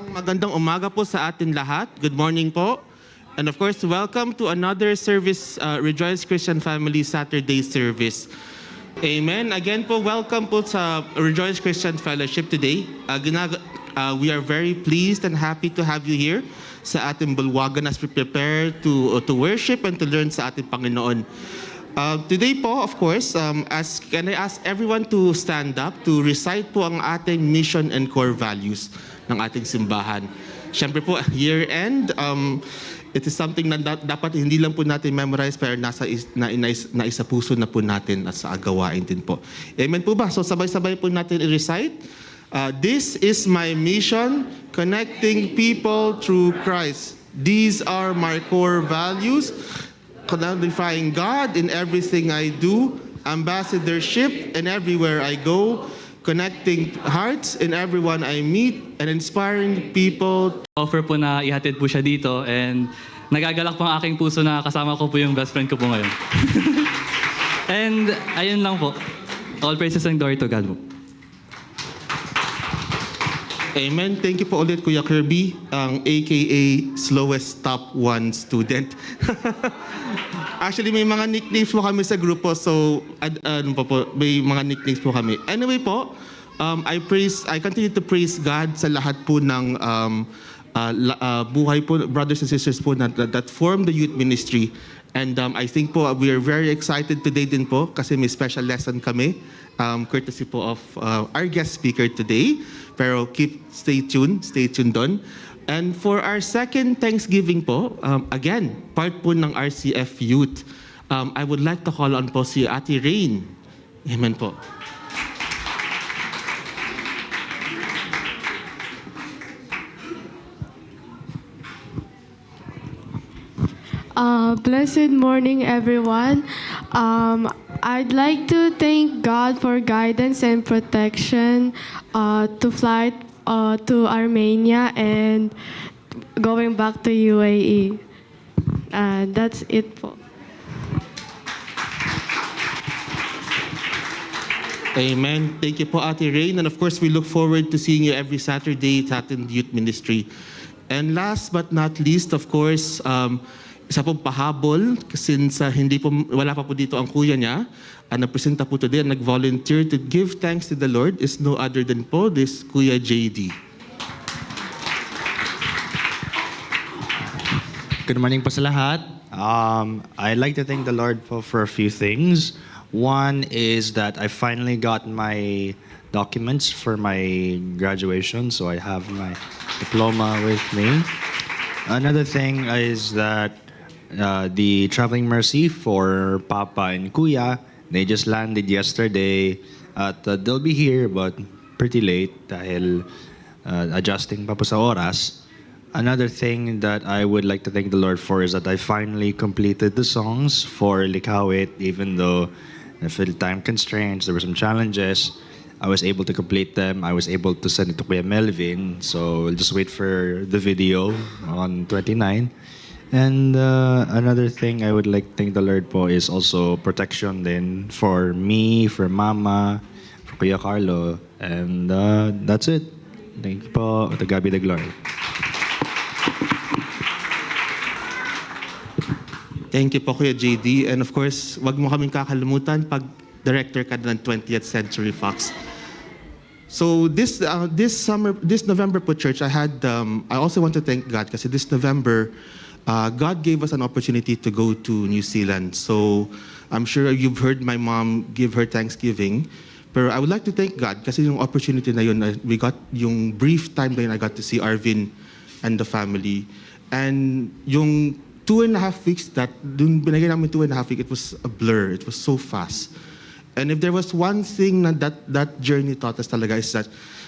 Magandang umaga po sa atin lahat. Good morning po. And of course, welcome to another service, Rejoice Christian Family Saturday service. Amen. Again po, welcome po sa Rejoice Christian Fellowship today. We are very pleased and happy to have you here sa ating bulwagan as we prepare to worship and to learn sa ating Panginoon. Today po, of course, can I ask everyone to stand up to recite po ang ating mission and core values ng ating simbahan. Siyempre po, year-end, it is something na dapat hindi lang po natin memorize pero naisa puso na po natin at sa agawain din po. Amen po ba? So sabay-sabay po natin i-recite. This is my mission, connecting people through Christ. These are my core values. Glorifying God in everything I do, ambassadorship in everywhere I go, connecting hearts in everyone I meet, and inspiring people. Offer po na ihatid po siya dito and nagagalak po ang aking puso na kasama ko po yung best friend ko po ngayon. And ayun lang po. All praises and glory to God po. Amen. Thank you po ulit, Kuya Kirby, ang AKA slowest top 1 student. Actually, may mga nicknames po kami sa grupo, so may mga nicknames po kami. Anyway po, I continue to praise God sa lahat po ng buhay po, brothers and sisters po that form the youth ministry. And I think po we are very excited today din po kasi may special lesson kami, courtesy po of our guest speaker today. Pero stay tuned doon. And for our second Thanksgiving po, again, part po ng RCF Youth, I would like to call on po si Ate Rain. Amen po. Blessed morning, everyone. I'd like to thank God for guidance and protection to fly to Armenia and going back to UAE. That's it po. Amen. Thank you po, Ate Rain. And of course, we look forward to seeing you every Saturday sa ating youth ministry. And last but not least, of course, isa pong pahabol, since wala pa po dito ang kuya niya, napresenta po today, nag-volunteer to give thanks to the Lord is no other than po this Kuya JD. Good morning po sa lahat. I'd like to thank the Lord for a few things. One is that I finally got my documents for my graduation, so I have my diploma with me. Another thing is that the Traveling Mercy for Papa and Kuya, they just landed yesterday at they'll be here but pretty late dahil adjusting pa po sa oras. Another thing that I would like to thank the Lord for is that I finally completed the songs for Likawit, even though I feel time constraints, there were some challenges. I was able to complete them. I was able to send it to Kuya Melvin, so we'll just wait for the video on 29. And another thing I would like to thank the Lord po is also protection then for me, for Mama, for Kuya Carlo, and that's it. Thank you po. To God be the glory. Thank you po, Kuya JD. And of course, wag mo kaming kakalimutan pag director ka ng 20th Century Fox. So this November po, church, I also want to thank God kasi this November, God gave us an opportunity to go to New Zealand. So I'm sure you've heard my mom give her Thanksgiving. Pero I would like to thank God kasi yung opportunity na yun, we got yung brief time na yun, I got to see Arvin and the family. And yung 2.5 weeks binigay namin 2.5 weeks, it was a blur. It was so fast. And if there was one thing that journey taught us talaga is that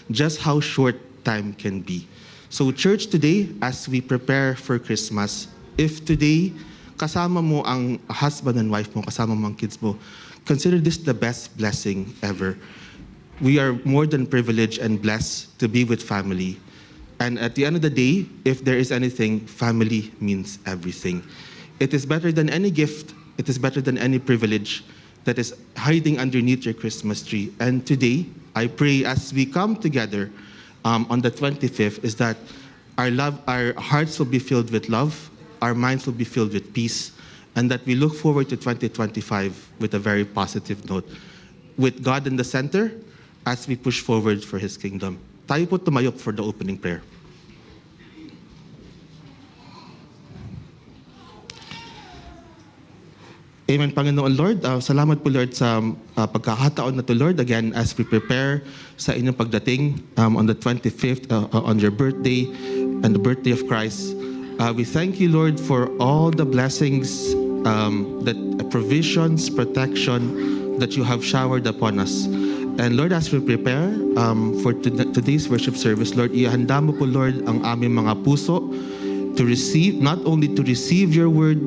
just how short time can be. So church, today, as we prepare for Christmas, if today, kasama mo ang husband and wife mo, kasama mo ang kids mo, consider this the best blessing ever. We are more than privileged and blessed to be with family. And at the end of the day, if there is anything, family means everything. It is better than any gift. It is better than any privilege that is hiding underneath your Christmas tree. And today, I pray as we come together on the 25th is that our hearts will be filled with love, our minds will be filled with peace, and that we look forward to 2025 with a very positive note, with God in the center as we push forward for His kingdom. Tayo po tumayo for the opening prayer. Amen, Panginoon Lord. Salamat po, Lord, sa pagkakataon na to, Lord. Again, as we prepare sa inyong pagdating on the 25th, on your birthday and the birthday of Christ, we thank you, Lord, for all the blessings, that provisions, protection that you have showered upon us. And Lord, as we prepare for today's worship service, Lord, ihanda mo po, Lord, ang aming mga puso to receive, not only to receive your word,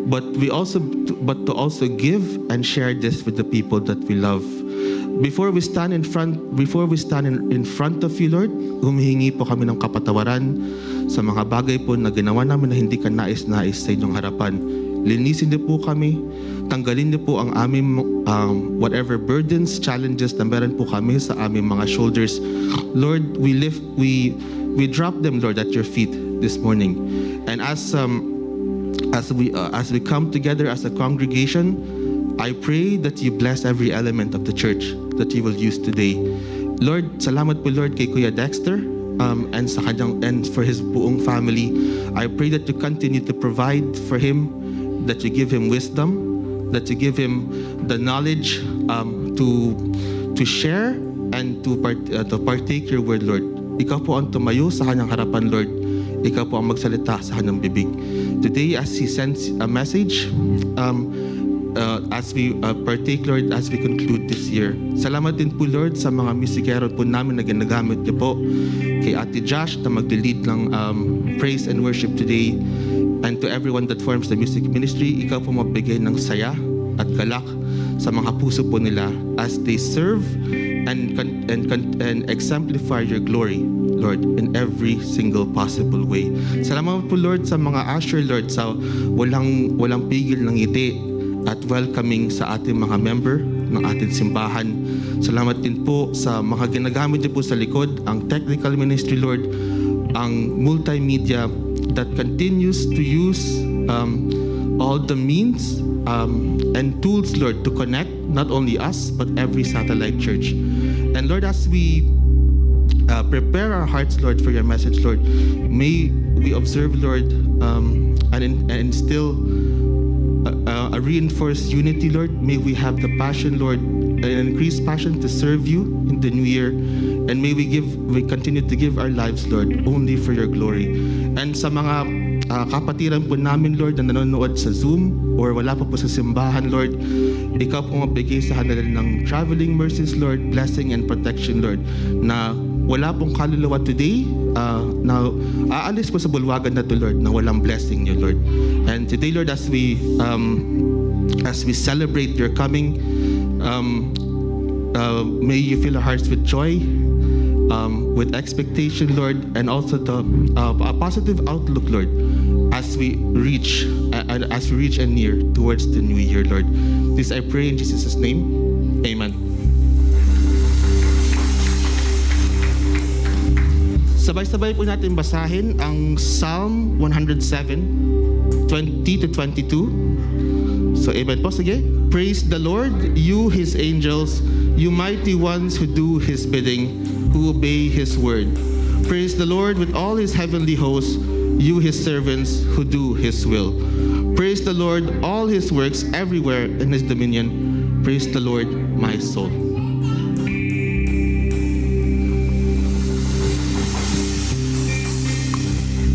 but to also give and share this with the people that we love. Before we stand in front of you, Lord, humihingi po kami ng kapatawaran sa mga bagay po na ginawa namin na hindi ka nais-nais sa inyong harapan. Linisin niyo po kami, tanggalin niyo po ang aming whatever burdens, challenges na meron po kami sa aming mga shoulders. Lord, we drop them, Lord, at your feet this morning. And as we come together as a congregation, I pray that you bless every element of the church that you will use today. Lord, salamat po, Lord, kay Kuya Dexter and sa kanyang and for his buong family. I pray that you continue to provide for him, that you give him wisdom, that you give him the knowledge to share and to partake your word, Lord. Ikaw po ang tumayo sa kanyang harapan, Lord. Ikaw po ang magsalita sa kanyang bibig. Today, as he sends a message, as we partake, Lord, as we conclude this year. Salamat din po, Lord, sa mga musikero po namin na ginagamit niyo po. Kay Ate Josh na mag-lead ng praise and worship today. And to everyone that forms the music ministry, ikaw po magbigay ng saya at galak sa mga puso po nila as they serve and exemplify your glory, Lord, in every single possible way. Salamat po, Lord, sa mga usher, Lord, sa walang pigil ng ngiti at welcoming sa ating mga member ng ating simbahan. Salamat din po sa mga ginagamit niyo po sa likod, ang technical ministry, Lord, ang multimedia that continues to use all the means and tools, Lord, to connect not only us, but every satellite church. And Lord, as we prepare our hearts, Lord, for your message, Lord, may we observe, Lord, and instill a reinforced unity, Lord. May we have the passion, Lord, an increased passion to serve you in the new year. And may we continue to give our lives, Lord, only for your glory. And sa mga kapatiran po namin, Lord, na nanonood sa Zoom or wala pa po sa simbahan, Lord, ikaw po mabigay sa kanila ng traveling mercies, Lord, blessing and protection, Lord, na wala pong kaluluwa today, na aalis po sa bulwagan na to, Lord, na walang blessing niyo, Lord. And today, Lord, as we celebrate your coming, may you fill our hearts with joy, with expectation, Lord, and also a positive outlook, Lord, as we reach and near towards the new year, Lord. This I pray in Jesus' name. Amen. Sabay-sabay po natin basahin ang Psalm 107, 20 to 22. So, amen po, sige. Praise the Lord, you His angels, you mighty ones who do His bidding, who obey His word. Praise the Lord with all His heavenly hosts, you His servants who do His will. Praise the Lord, all His works everywhere in His dominion. Praise the Lord, my soul.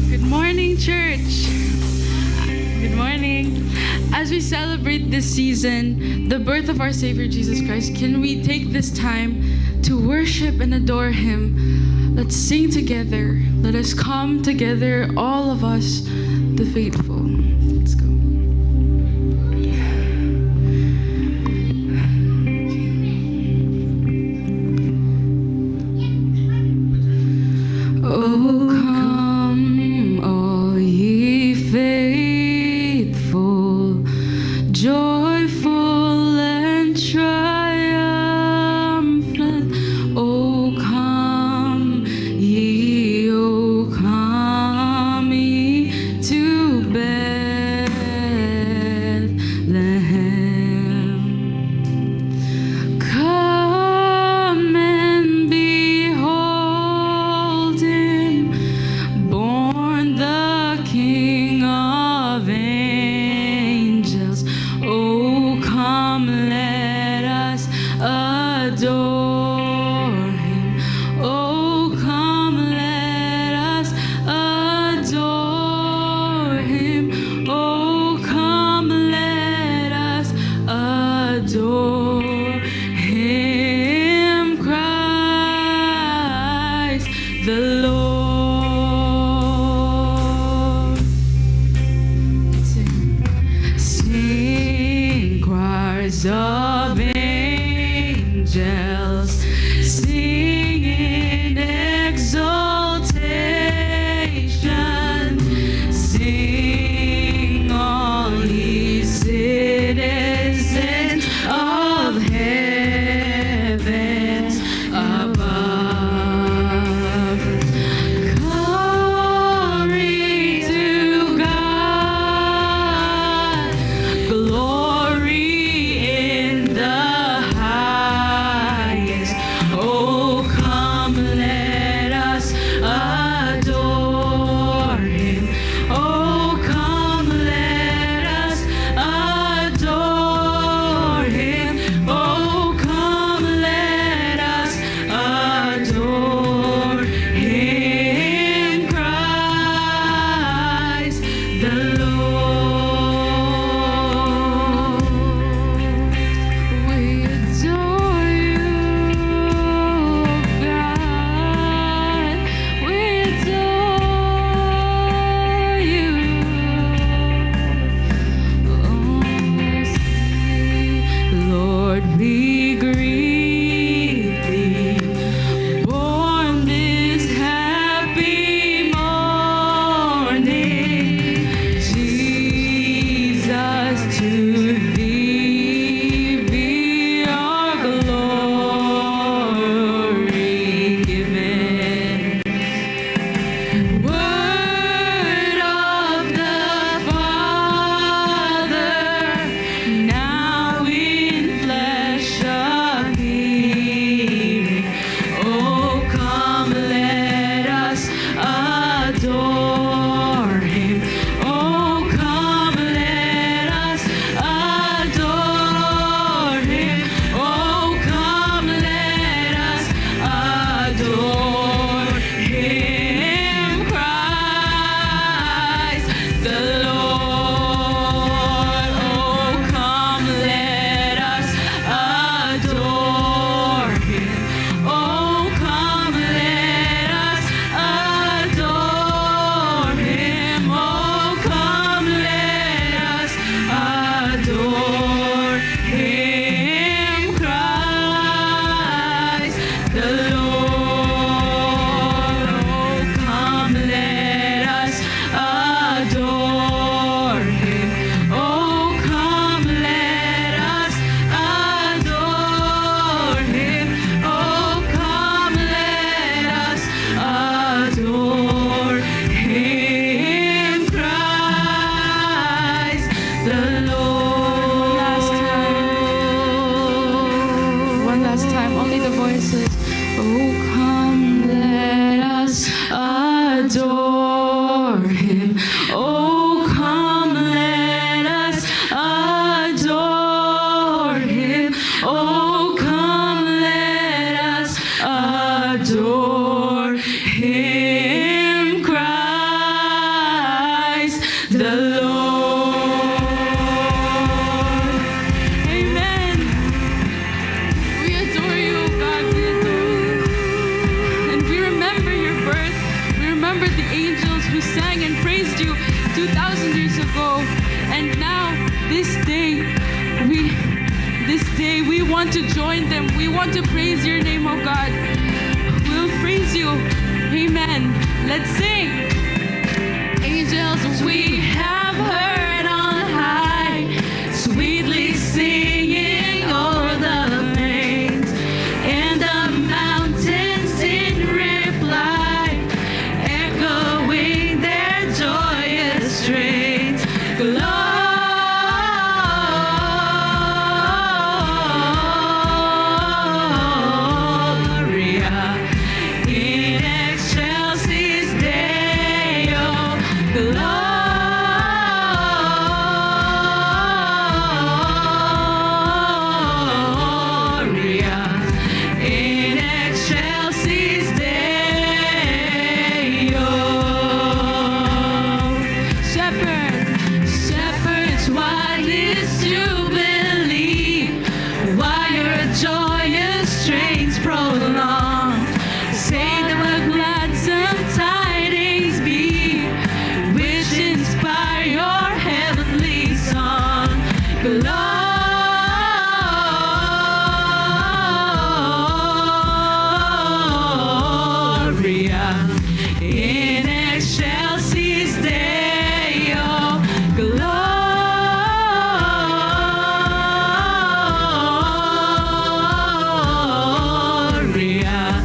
Good morning, church. Good morning. As we celebrate this season, the birth of our Savior Jesus Christ, can we take this time to worship and adore Him? Let's sing together. Let us come together, all of us, the faithful. Let's go. Oh, come, all ye faithful, joyful and triumphant. Oh, come, ye, oh, come. adore Him, Christ the Lord. Amen. We adore you, O God. We adore you. And we remember your birth. We remember the angels who sang and praised you 2,000 years ago. And now, this day, we want to join them. We want to praise your name, oh God. We'll praise you. Amen. Let's sing. Angels, we have heard on high, sweetly singing o'er the plains, and the mountains in reply, echoing their joyous strains. Gloria in excelsis Deo. Gloria in excelsis Deo. Shepherds, why this jubilee? Why your joyous strains prolong? Say that what gladsome tidings be, which inspire your heavenly song. Gloria in excelsis Deo. Gloria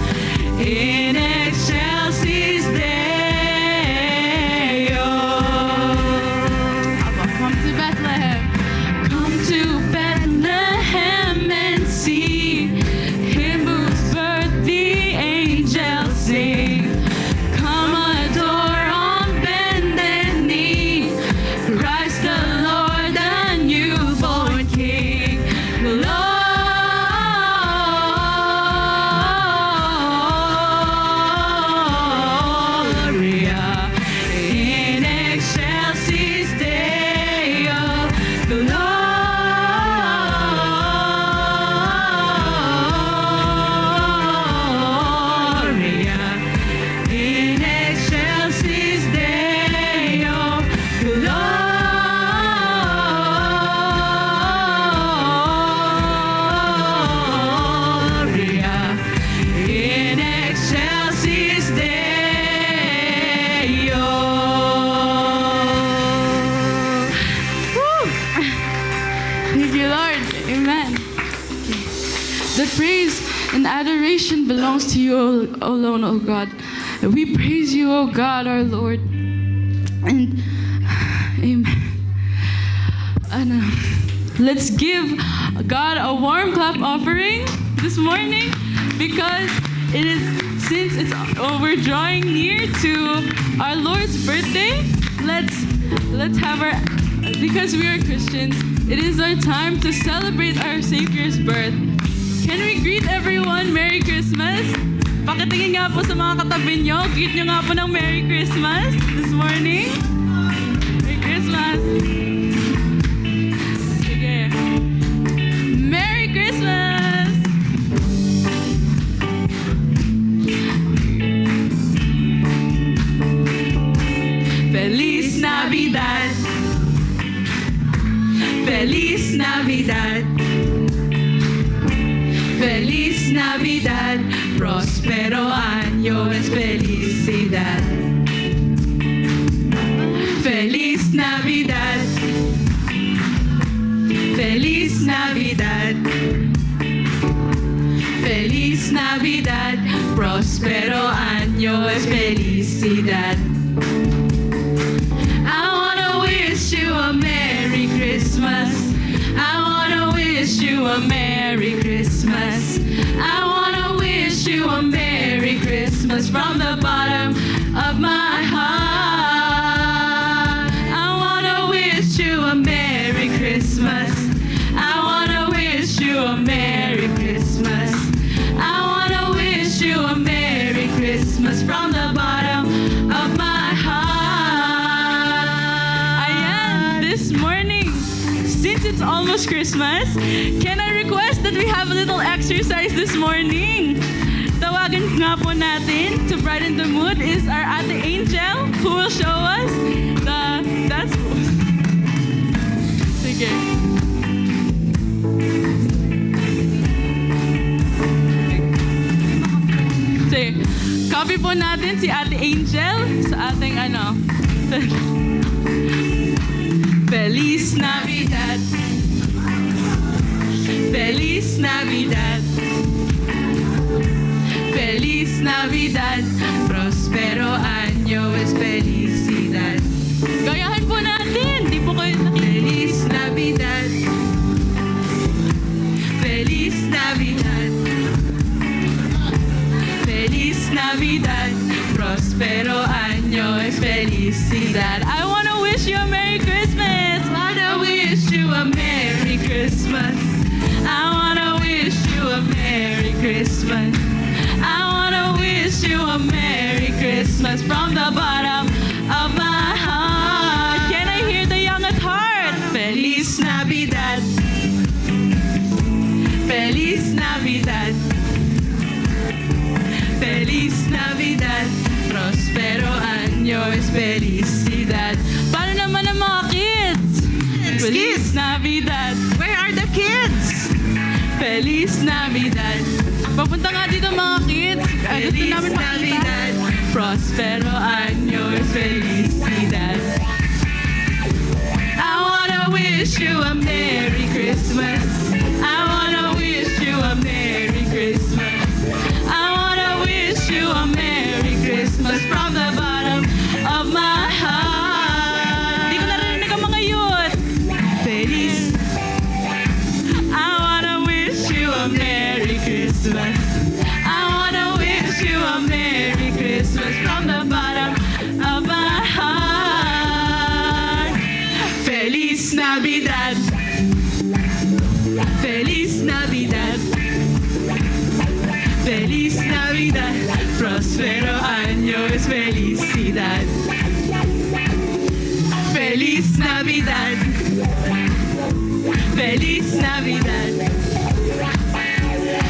in excelsis Deo. Come to Bethlehem. Come to Bethlehem and see Him whose birth the angels sing. Come adore on bended knee, Christ the Lord, the newborn King. Gloria in excelsis Deo. Gloria in excelsis Deo. Gloria in excelsis Deo. Woo! Thank you, Lord. Amen. The praise and adoration belongs to you alone, O God. We praise you, O God, our Lord. And amen. And let's give God a warm clap offering this morning, because it is, since we're drawing near to our Lord's birthday. Let's have our, because we are Christians, it is our time to celebrate our Savior's birth. Can we greet everyone Merry Christmas? Pakitingin nga po sa mga katabi nyo. Greet nyo nga po ng Merry Christmas this morning. Merry Christmas. Sige. Merry Christmas! Feliz Navidad. Feliz Navidad. Feliz Navidad, próspero año es felicidad. Feliz Navidad, feliz Navidad, feliz Navidad, próspero año es felicidad. I wanna wish you a Merry Christmas. I wanna wish you a Merry Christmas. I wanna wish you a Merry Christmas from the bottom of my heart. I wanna wish you a Merry Christmas. I wanna wish you a Merry Christmas. I wanna wish you a Merry Christmas from the bottom of my heart. Ayan, this morning, since it's almost Christmas, can I request that we have a little exercise this morning? Tawagan nga po natin to brighten the mood is our Ate Angel who will show us the dance moves. Sige. Sige. Copy po natin si Ate Angel sa ating Feliz Navidad. Feliz Navidad. Feliz Navidad, prospero año es felicidad. Gayahin po natin, di po kayo nakikita. Feliz Navidad, Feliz Navidad, Feliz Navidad, prospero año es felicidad. I wanna wish you a Merry Christmas. Wanna wish you a Merry Christmas. I wanna wish you a Merry Christmas. I wanna wish you a Merry Christmas from the bottom of my heart. Can I hear the young at heart? Feliz Navidad. Feliz Navidad. Feliz Navidad. Prospero año es felicidad. Paano naman ang mga kids? Feliz Navidad. Where are the kids? Feliz Navidad. Papunta nga dito mga kids. Gusto namin Navidad. Prospero año es felicidad. I wanna wish you a Merry Christmas. I wanna wish you a Merry Christmas. I wanna wish you a Merry Christmas from the bottom of my heart. Di ko narinig ang mga youth. Feliz. I wanna wish you a Merry Christmas. I wanna wish you a Merry Christmas from the bottom of my heart. Feliz Navidad. Feliz Navidad. Feliz Navidad. Prospero año es felicidad. Feliz Navidad. Feliz Navidad.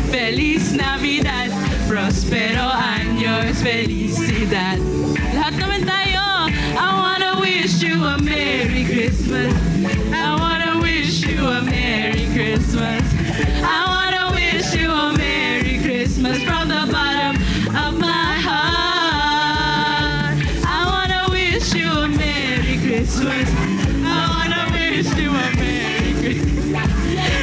Feliz Navidad, prospero año es felicidad. Lahat naman tayo. I wanna wish you a Merry Christmas. I wanna wish you a Merry Christmas. I wanna wish you a Merry Christmas from the bottom of my heart. I wanna wish you a Merry Christmas. I wanna wish you a Merry Christmas.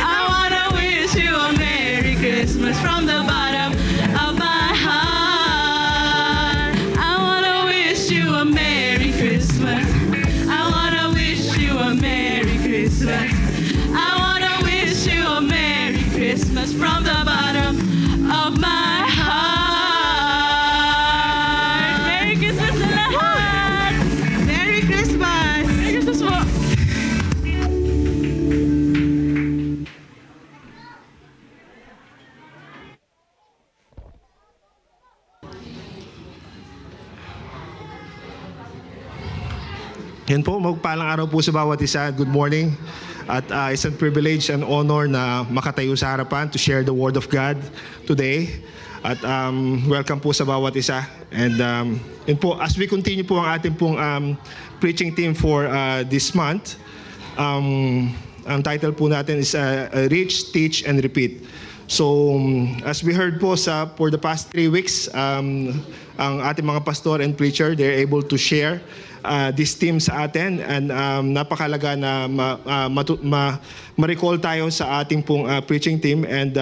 I wanna wish you a Merry Christmas from the bottom of my heart. I wanna wish you a Merry Christmas. I wanna wish you a Merry Christmas. I wanna wish you a Merry Christmas from the bottom of my heart. Merry Christmas sa lahat! Merry Christmas! Merry Christmas po! Yan po, magpalang araw po sa bawat isa. Good morning. At isang privilege and honor na makatayo sa harapan to share the Word of God today. At welcome po sa bawat isa. And yun po, as we continue po ang ating pong preaching team for this month, ang title po natin is Reach, Teach, and Repeat. So, as we heard po for the past 3 weeks, ang ating mga pastor and preacher, they're able to share this team sa atin, and napakalaga na ma-recall tayo sa ating pong preaching team, and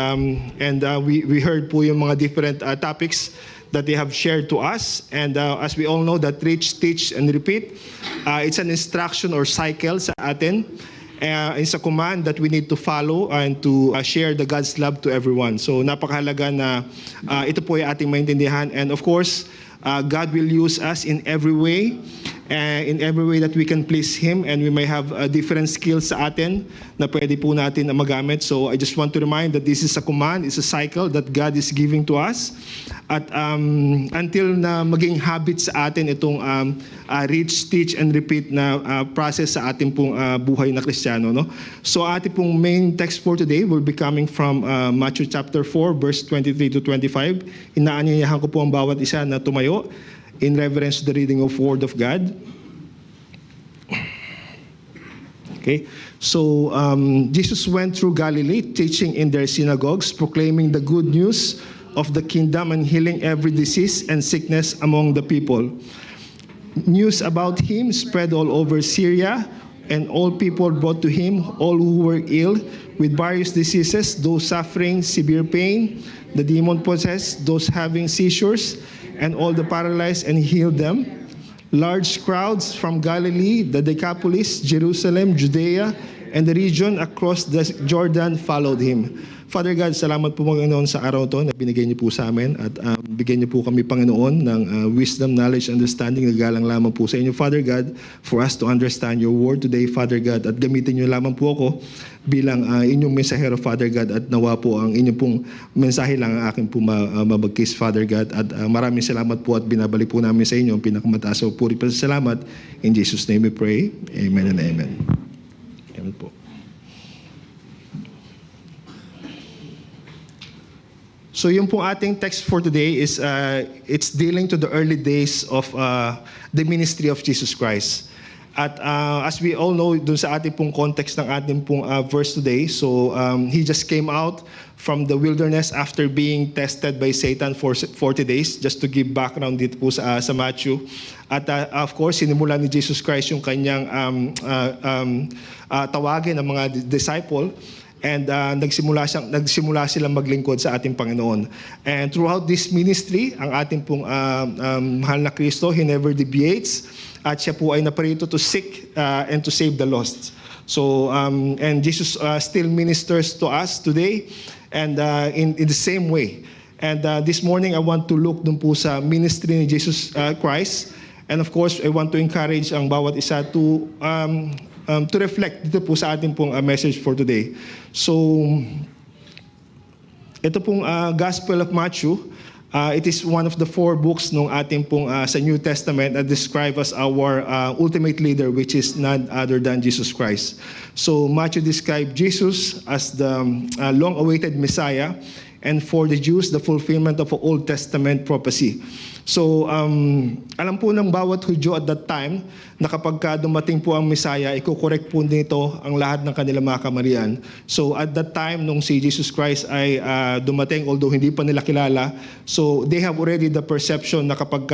we heard po yung mga different topics that they have shared to us, and as we all know that reach, teach, and repeat, it's an instruction or cycle sa atin. It's a command that we need to follow and to share the God's love to everyone. So napakahalaga na ito po yung ating maintindihan. And of course, God will use us in every way. in every way that we can please Him, and we may have different skills sa atin na pwede po natin na magamit. So I just want to remind that this is a command, it's a cycle that God is giving to us. At until na maging habit sa atin itong reach, teach, and repeat na process sa ating pong buhay na Kristiyano. No? So ating pong main text for today will be coming from Matthew chapter 4, verse 23 to 25. Inaanyayahan ko po ang bawat isa na tumayo in reverence to the reading of Word of God. Okay, so Jesus went through Galilee, teaching in their synagogues, proclaiming the good news of the kingdom and healing every disease and sickness among the people. News about Him spread all over Syria, and all people brought to Him all who were ill with various diseases, those suffering severe pain, the demon-possessed, those having seizures, and all the paralyzed, and healed them. Large crowds from Galilee, the Decapolis, Jerusalem, Judea, and the region across the Jordan followed Him. Father God, salamat po Panginoon sa araw to na binigay niyo po sa amin, at bigyan niyo po kami Panginoon ng wisdom, knowledge, understanding, nagalang lamang po sa inyo, Father God, for us to understand your word today, Father God, at gamitin niyo lamang po ako bilang inyong mensahero, Father God, at nawa po ang inyong pong mensahe lang ang aking po mabagkis, Father God, at maraming salamat po at binabalik po namin sa inyo ang pinakamataas o puri pa sa salamat. In Jesus' name we pray. Amen and amen. Amen po. So yung pong ating text for today is it's dealing to the early days of the ministry of Jesus Christ. At as we all know, dun sa ating pong context ng ating pong verse today, so He just came out from the wilderness after being tested by Satan for 40 days, just to give background dito po sa Matthew. At of course, sinimula ni Jesus Christ yung kanyang tawagin ng mga disciple. And nagsimula silang maglingkod sa ating Panginoon. And throughout this ministry, ang ating pong mahal na Kristo, He never deviates. At siya po ay naparito to seek and to save the lost. So, and Jesus still ministers to us today, and in the same way. And this morning, I want to look dun po sa ministry ni Jesus Christ. And of course, I want to encourage ang bawat isa to reflect dito po sa ating pong message for today. So, ito pong Gospel of Matthew, it is one of the 4 books ng ating pong sa New Testament that describe as our ultimate leader, which is none other than Jesus Christ. So, Matthew described Jesus as the long-awaited Messiah, and for the Jews, the fulfillment of Old Testament prophecy. So, alam po ng bawat Hudyo at that time na kapag dumating po ang Messiah, iko-correct po nito ang lahat ng kanilang mga kamalian. So, at that time, nung si Jesus Christ ay dumating, although hindi pa nila kilala, so they have already the perception na kapag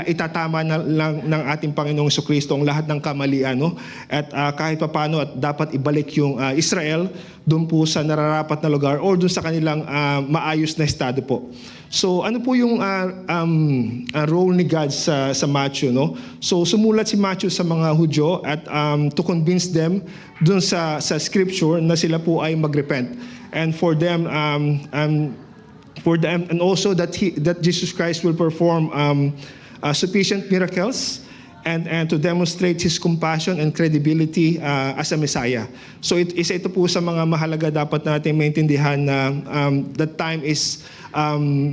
itatama na lang ng ating Panginoong Jesucristo ang lahat ng kamalian, no? At kahit papano at dapat ibalik yung Israel doon po sa nararapat na lugar or doon sa kanilang maayos na estado po. So ano po yung role ni God sa Matthew, no? So sumulat si Matthew sa mga Hudyo at to convince them doon sa scripture na sila po ay magrepent, and for them and also that Jesus Christ will perform sufficient miracles and to demonstrate His compassion and credibility as a Messiah. So isa ito po sa mga mahalaga dapat natin maintindihan na that time is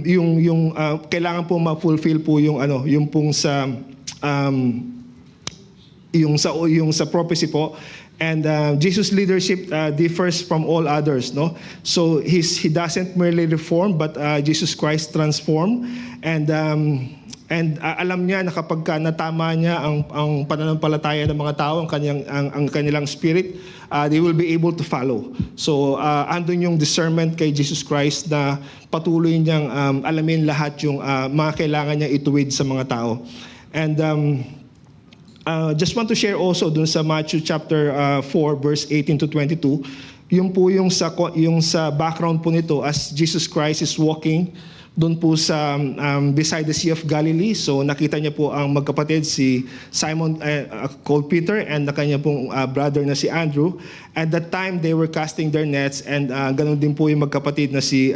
yung kailangan po ma-fulfill po yung yung pong sa yung sa prophecy po. And Jesus' leadership differs from all others, no? So he doesn't merely reform, but Jesus Christ transform. And alam niya na kapag natama niya ang pananampalataya ng mga tao, ang kanilang spirit, they will be able to follow. So andun yung discernment kay Jesus Christ na patuloy niyang alamin lahat yung mga kailangan niya ituwid sa mga tao. And just want to share also dun sa Matthew chapter 4 verse 18 to 22, yung po yung sa background po nito as Jesus Christ is walking doon po sa beside the Sea of Galilee. So nakita niya po ang magkapatid si Simon called Peter and na kanya pong brother na si Andrew. At that time they were casting their nets, and ganun din po yung magkapatid na si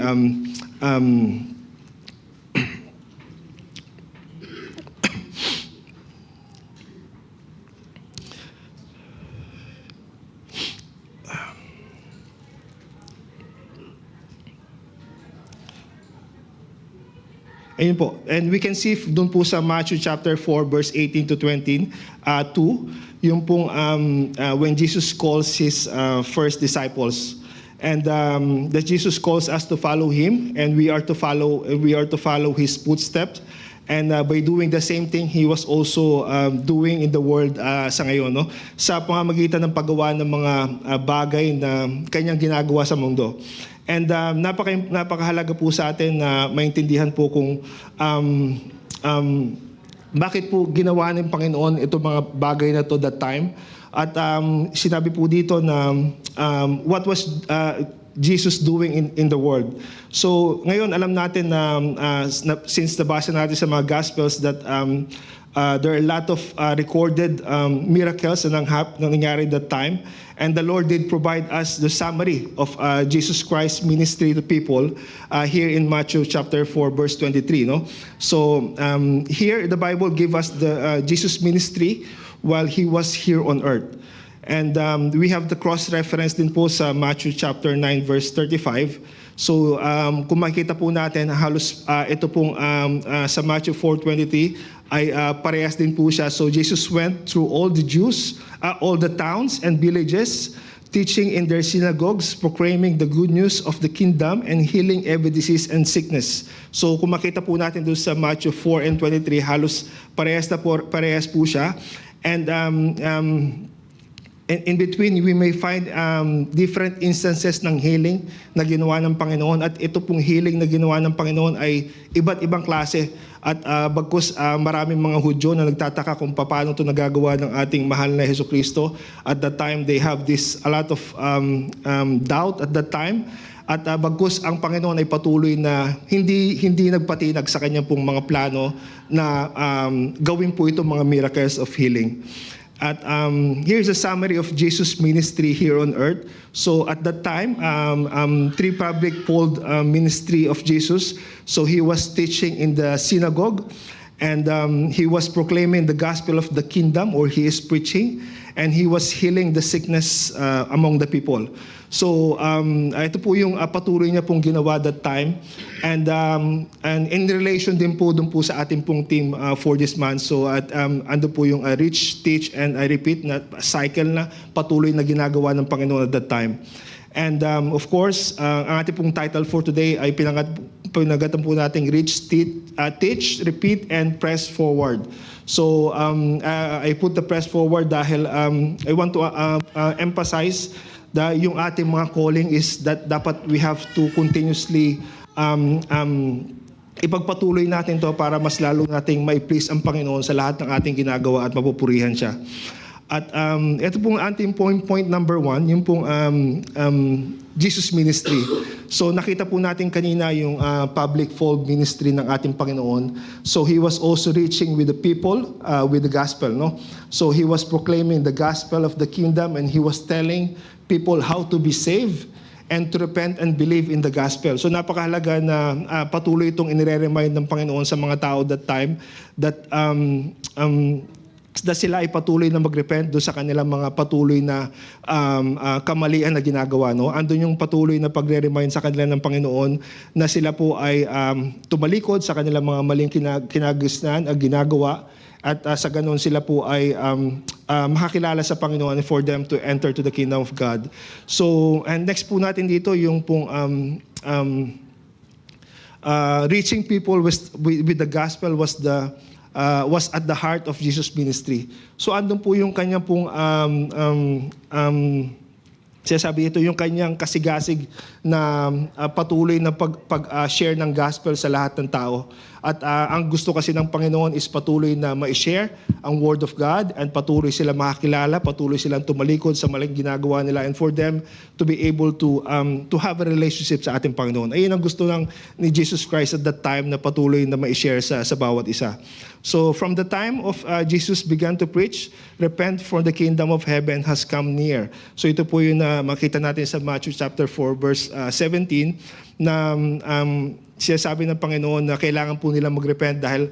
Ayun po. And we can see doon po sa Matthew chapter 4 verse 18 to 22, yung pong when Jesus calls his first disciples. And that Jesus calls us to follow him, and we are to follow his footsteps. And by doing the same thing, he was also doing in the world sa ngayon, no? Sa pamamagitan ng paggawa ng mga bagay na kanyang ginagawa sa mundo. And napakahalaga po sa atin na maintindihan po kung bakit po ginawa ng Panginoon itong mga bagay na to that time. At sinabi po dito na what was Jesus doing in the world. So ngayon alam natin na since nabasa natin sa mga Gospels that there are a lot of recorded miracles na nangyari that time. And the Lord did provide us the summary of Jesus Christ's ministry to people here in Matthew chapter 4 verse 23. No? So here the Bible gives us the Jesus ministry while he was here on earth. And we have the cross-reference din po sa Matthew chapter 9 verse 35. So kung makikita po natin, halos ito pong sa Matthew 4:23 ay parehas din po siya. So Jesus went through all the towns and villages, teaching in their synagogues, proclaiming the good news of the kingdom, and healing every disease and sickness. So kung makita po natin doon sa Matthew 4:23, halos parehas po siya. And in between, we may find different instances ng healing na ginawa ng Panginoon. At ito pong healing na ginawa ng Panginoon ay iba't ibang klase. At bagkus maraming mga Hudyo na nagtataka kung paano ito nagagawa ng ating mahal na Jesucristo. At that time, they have a lot of doubt at that time. At bagkus ang Panginoon ay patuloy na hindi nagpatinag sa kanyang pong mga plano na gawin po itong mga miracles of healing. At here's a summary of Jesus' ministry here on earth. So at that time, three public-fold ministry of Jesus. So he was teaching in the synagogue, and he was proclaiming the gospel of the kingdom, or he is preaching, and he was healing the sickness among the people. So ito po yung patuloy niya pong ginawa that time. And in relation din po dun po sa ating pong team for this month. So ando po yung reach, teach, and I repeat na cycle na patuloy na ginagawa ng Panginoon at that time. And of course, ang ating pong title for today ay pinagatan po nating reach, teach, repeat, and press forward. So I put the press forward dahil I want to emphasize yung ating mga calling is that dapat we have to continuously ipagpatuloy natin to para mas lalo nating mai-please ang Panginoon sa lahat ng ating ginagawa at mapupurihan siya. At ito pong ating point number 1, yung pong Jesus ministry. So nakita po natin kanina yung public fold ministry ng ating Panginoon. So he was also reaching with the people with the gospel, no? So he was proclaiming the gospel of the kingdom, and he was telling people how to be saved and to repent and believe in the gospel. So napakahalaga na patuloy itong inire-remind ng Panginoon sa mga tao that time that sila ay patuloy na mag-repent doon sa kanilang mga patuloy na kamalian na ginagawa. No? Andun yung patuloy na pagre-remind sa kanila ng Panginoon na sila po ay tumalikod sa kanilang mga maling kinagisnan at ginagawa. At sa ganun sila po ay makakilala sa Panginoon for them to enter to the kingdom of God. So, and next po natin dito yung pong reaching people with the gospel was at the heart of Jesus' ministry. So andun po yung kanyang pong sinasabi ito, yung kanyang kasigasig na patuloy na pag-share ng gospel sa lahat ng tao. At ang gusto kasi ng Panginoon is patuloy na ma-share ang Word of God, and patuloy sila makakilala, patuloy silang tumalikod sa maling ginagawa nila, and for them to be able to have a relationship sa ating Panginoon. Ayun ang gusto ni Jesus Christ at that time na patuloy na ma-share sa bawat isa. So from the time of Jesus began to preach, repent for the kingdom of heaven has come near. So ito po yung makita natin sa Matthew chapter 4 verse 17 na sinasabi ng Panginoon na kailangan po nila mag-repent dahil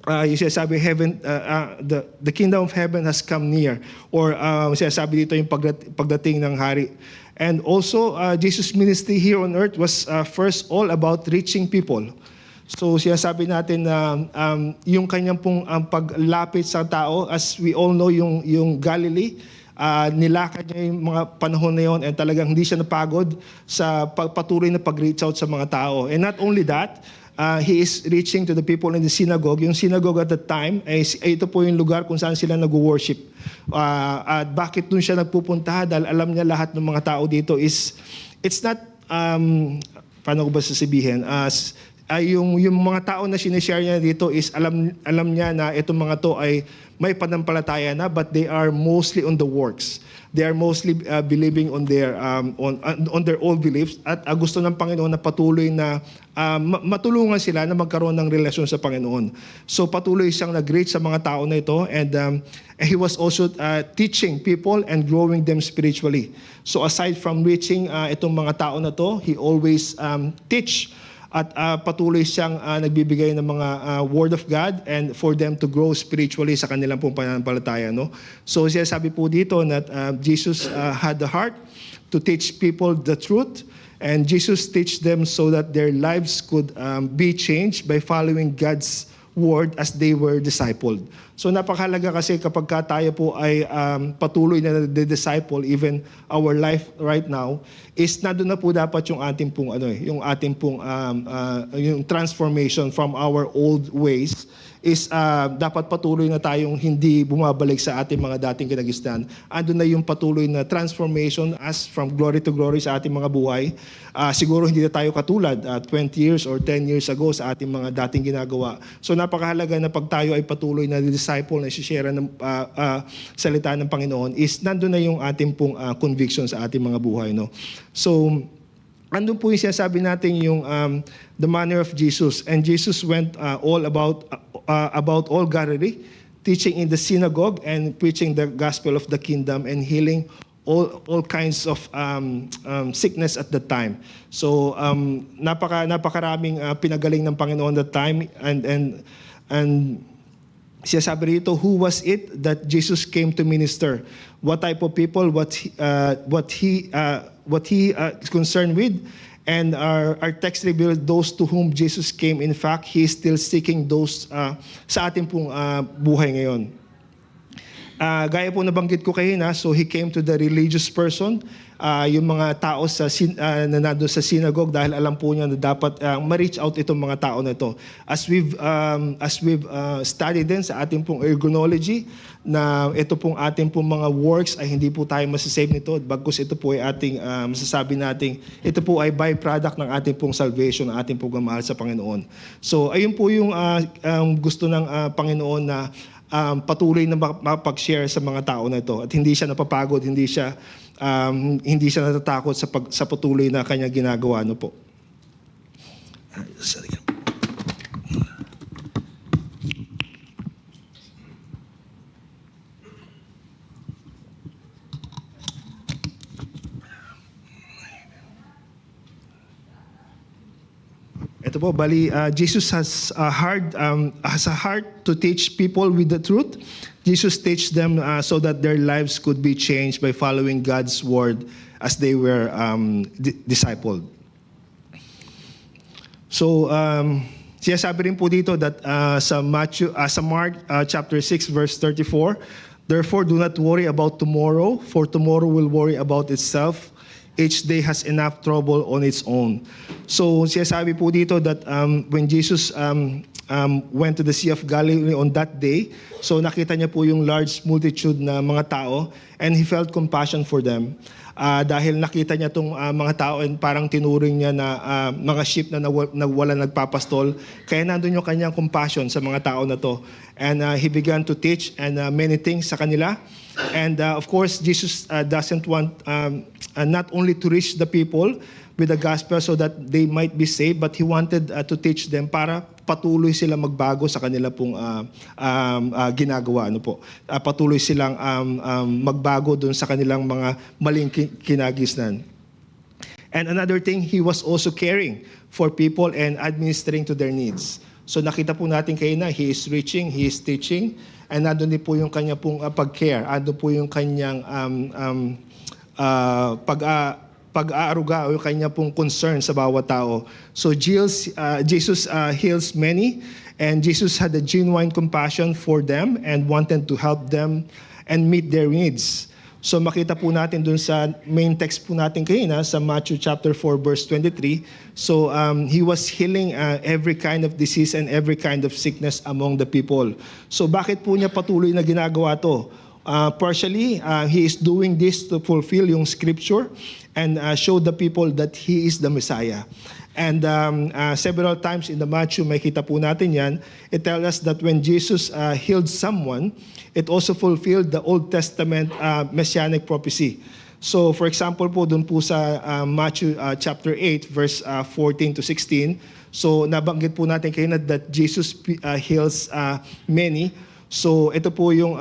yung sinasabi the kingdom of heaven has come near, or sinasabi dito yung pagdating ng hari. And also Jesus' ministry here on earth was first all about reaching people. So sinasabi natin na yung kanyang pong paglapit sa tao, as we all know, yung Galilee, nilakad niya yung mga panahon na yon and talagang hindi siya napagod sa patuloy na pag-reach out sa mga tao. And not only that, he is reaching to the people in the synagogue. Yung synagogue at that time, ito po yung lugar kung saan sila nag-worship. At bakit dun siya nagpupunta? Dahil alam niya lahat ng mga tao dito it's not, paano ko ba sasabihin? Yung mga tao na sinishare niya dito is alam niya na itong mga to ay may panampalataya na, but they are mostly on the works. They are mostly believing on their old beliefs, at gusto ng Panginoon na patuloy na matulungan sila na magkaroon ng relasyon sa Panginoon. So patuloy siyang nag-reach sa mga tao na ito, and he was also teaching people and growing them spiritually. So aside from reaching itong mga tao na to, he always teach at patuloy siyang nagbibigay ng mga word of God and for them to grow spiritually sa kanilang pong pananampalataya. No? So siya sabi po dito that Jesus had the heart to teach people the truth, and Jesus teach them so that their lives could be changed by following God's word as they were discipled. So napakahalaga kasi kapag tayo po ay patuloy na disciple, even our life right now, is nandun na po dapat yung ating pong yung ating pong yung transformation from our old ways is dapat patuloy na tayong hindi bumabalik sa ating mga dating kinagisnan. Andun na yung patuloy na transformation as from glory to glory sa ating mga buhay. Siguro hindi na tayo katulad 20 years or 10 years ago sa ating mga dating ginagawa. So napakahalaga na pag tayo ay patuloy na disciple na isishare ng salita ng Panginoon, is nandun na yung ating pong conviction sa ating mga buhay. No? So andun po yung sinasabi natin yung the manner of Jesus. And Jesus went all about all Galilee, teaching in the synagogue and preaching the gospel of the kingdom and healing all kinds of sickness at that time. So napakaraming pinagaling ng Panginoon that time, and siya sabi rito, who was it that Jesus came to minister? What type of people? What he is concerned with? And our text reveals those to whom Jesus came. In fact, He is still seeking those sa ating pong buhay ngayon. Gaya po nabanggit ko kanina, so He came to the religious person, yung mga tao na nandun sa synagogue, dahil alam po niya na dapat ma-reach out itong mga tao na ito. As we've studied din sa ating pong ergonology, na ito pong ating pong mga works ay hindi po tayo masasave nito, bagkus ito po ay ating masasabi nating ito po ay byproduct ng ating pong salvation, ng ating pong pagmamahal sa Panginoon. So ayun po yung gusto ng Panginoon na patuloy na mapag-share sa mga tao na ito, at hindi siya napapagod, hindi siya natatakot sa patuloy na kanya ginagawa. No po. Ito po, bali, Jesus has a heart to teach people with the truth. Jesus teach them so that their lives could be changed by following God's word as they were discipled. So, sinasabi rin po dito that sa Mark chapter 6 verse 34, therefore do not worry about tomorrow, for tomorrow will worry about itself. Each day has enough trouble on its own. So sinasabi po dito that when Jesus went to the Sea of Galilee on that day, so nakita niya po yung large multitude na mga tao, and He felt compassion for them. Dahil nakita niya itong mga tao, and parang tinuring niya na mga sheep na wala nagpapastol. Kaya nandun yung kanyang compassion sa mga tao na to. And He began to teach and many things sa kanila. And of course, Jesus doesn't want not only to reach the people with the gospel so that they might be saved, but He wanted to teach them para patuloy silang magbago sa kanila pong ginagawa. Ano po? Patuloy silang magbago doon sa kanilang mga maling kinagisnan. And another thing, He was also caring for people and administering to their needs. So nakita po natin kayo na He is reaching, He is teaching, and nandun din po yung kanya pong pag-care, nandun po yung kanyang pag-aaruga o yung kanya pong concern sa bawat tao. So Jesus heals many, and Jesus had a genuine compassion for them and wanted to help them and meet their needs. So makita po natin dun sa main text po natin kanina sa Matthew chapter 4 verse 23. So he was healing every kind of disease and every kind of sickness among the people. So bakit po niya patuloy na ginagawa to? Partially, he is doing this to fulfill yung scripture and show the people that he is the Messiah. And several times in the Matthew, makita po natin yan, it tells us that when Jesus healed someone, it also fulfilled the Old Testament messianic prophecy. So for example po, dun po sa Matthew chapter 8, verse 14 to 16, so nabanggit po natin kayo na that Jesus heals many. So ito po yung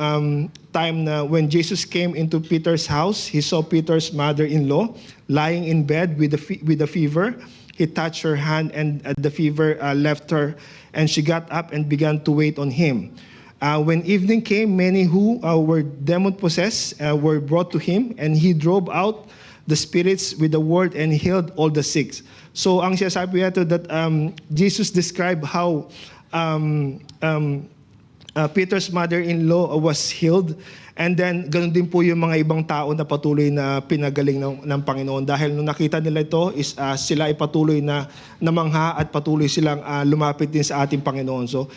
time na when Jesus came into Peter's house, he saw Peter's mother-in-law lying in bed with a fever. He touched her hand and the fever left her, and she got up and began to wait on him. When evening came, many who were demon-possessed were brought to him, and he drove out the spirits with the word and healed all the sick. So ang sinasabi ito that Jesus described how Peter's mother-in-law was healed. And then, ganun din po yung mga ibang tao na patuloy na pinagaling ng Panginoon. Dahil nung nakita nila ito, sila ay patuloy na namangha at patuloy silang lumapit din sa ating Panginoon. So,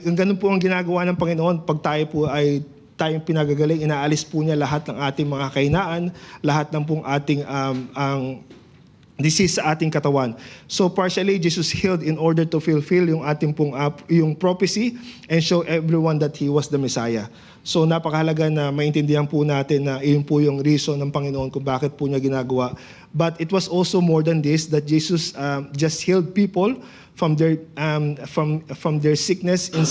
ganun po ang ginagawa ng Panginoon. Pag tayo po ay tayong pinagagaling, inaalis po niya lahat ng ating mga kahinaan, lahat ng pong ating disease sa ating katawan. So partially, Jesus healed in order to fulfill yung ating pong yung prophecy and show everyone that He was the Messiah. So napakahalaga na maintindihan po natin na iyon po yung reason ng Panginoon kung bakit po niya ginagawa. But it was also more than this, that Jesus just healed people from their sickness in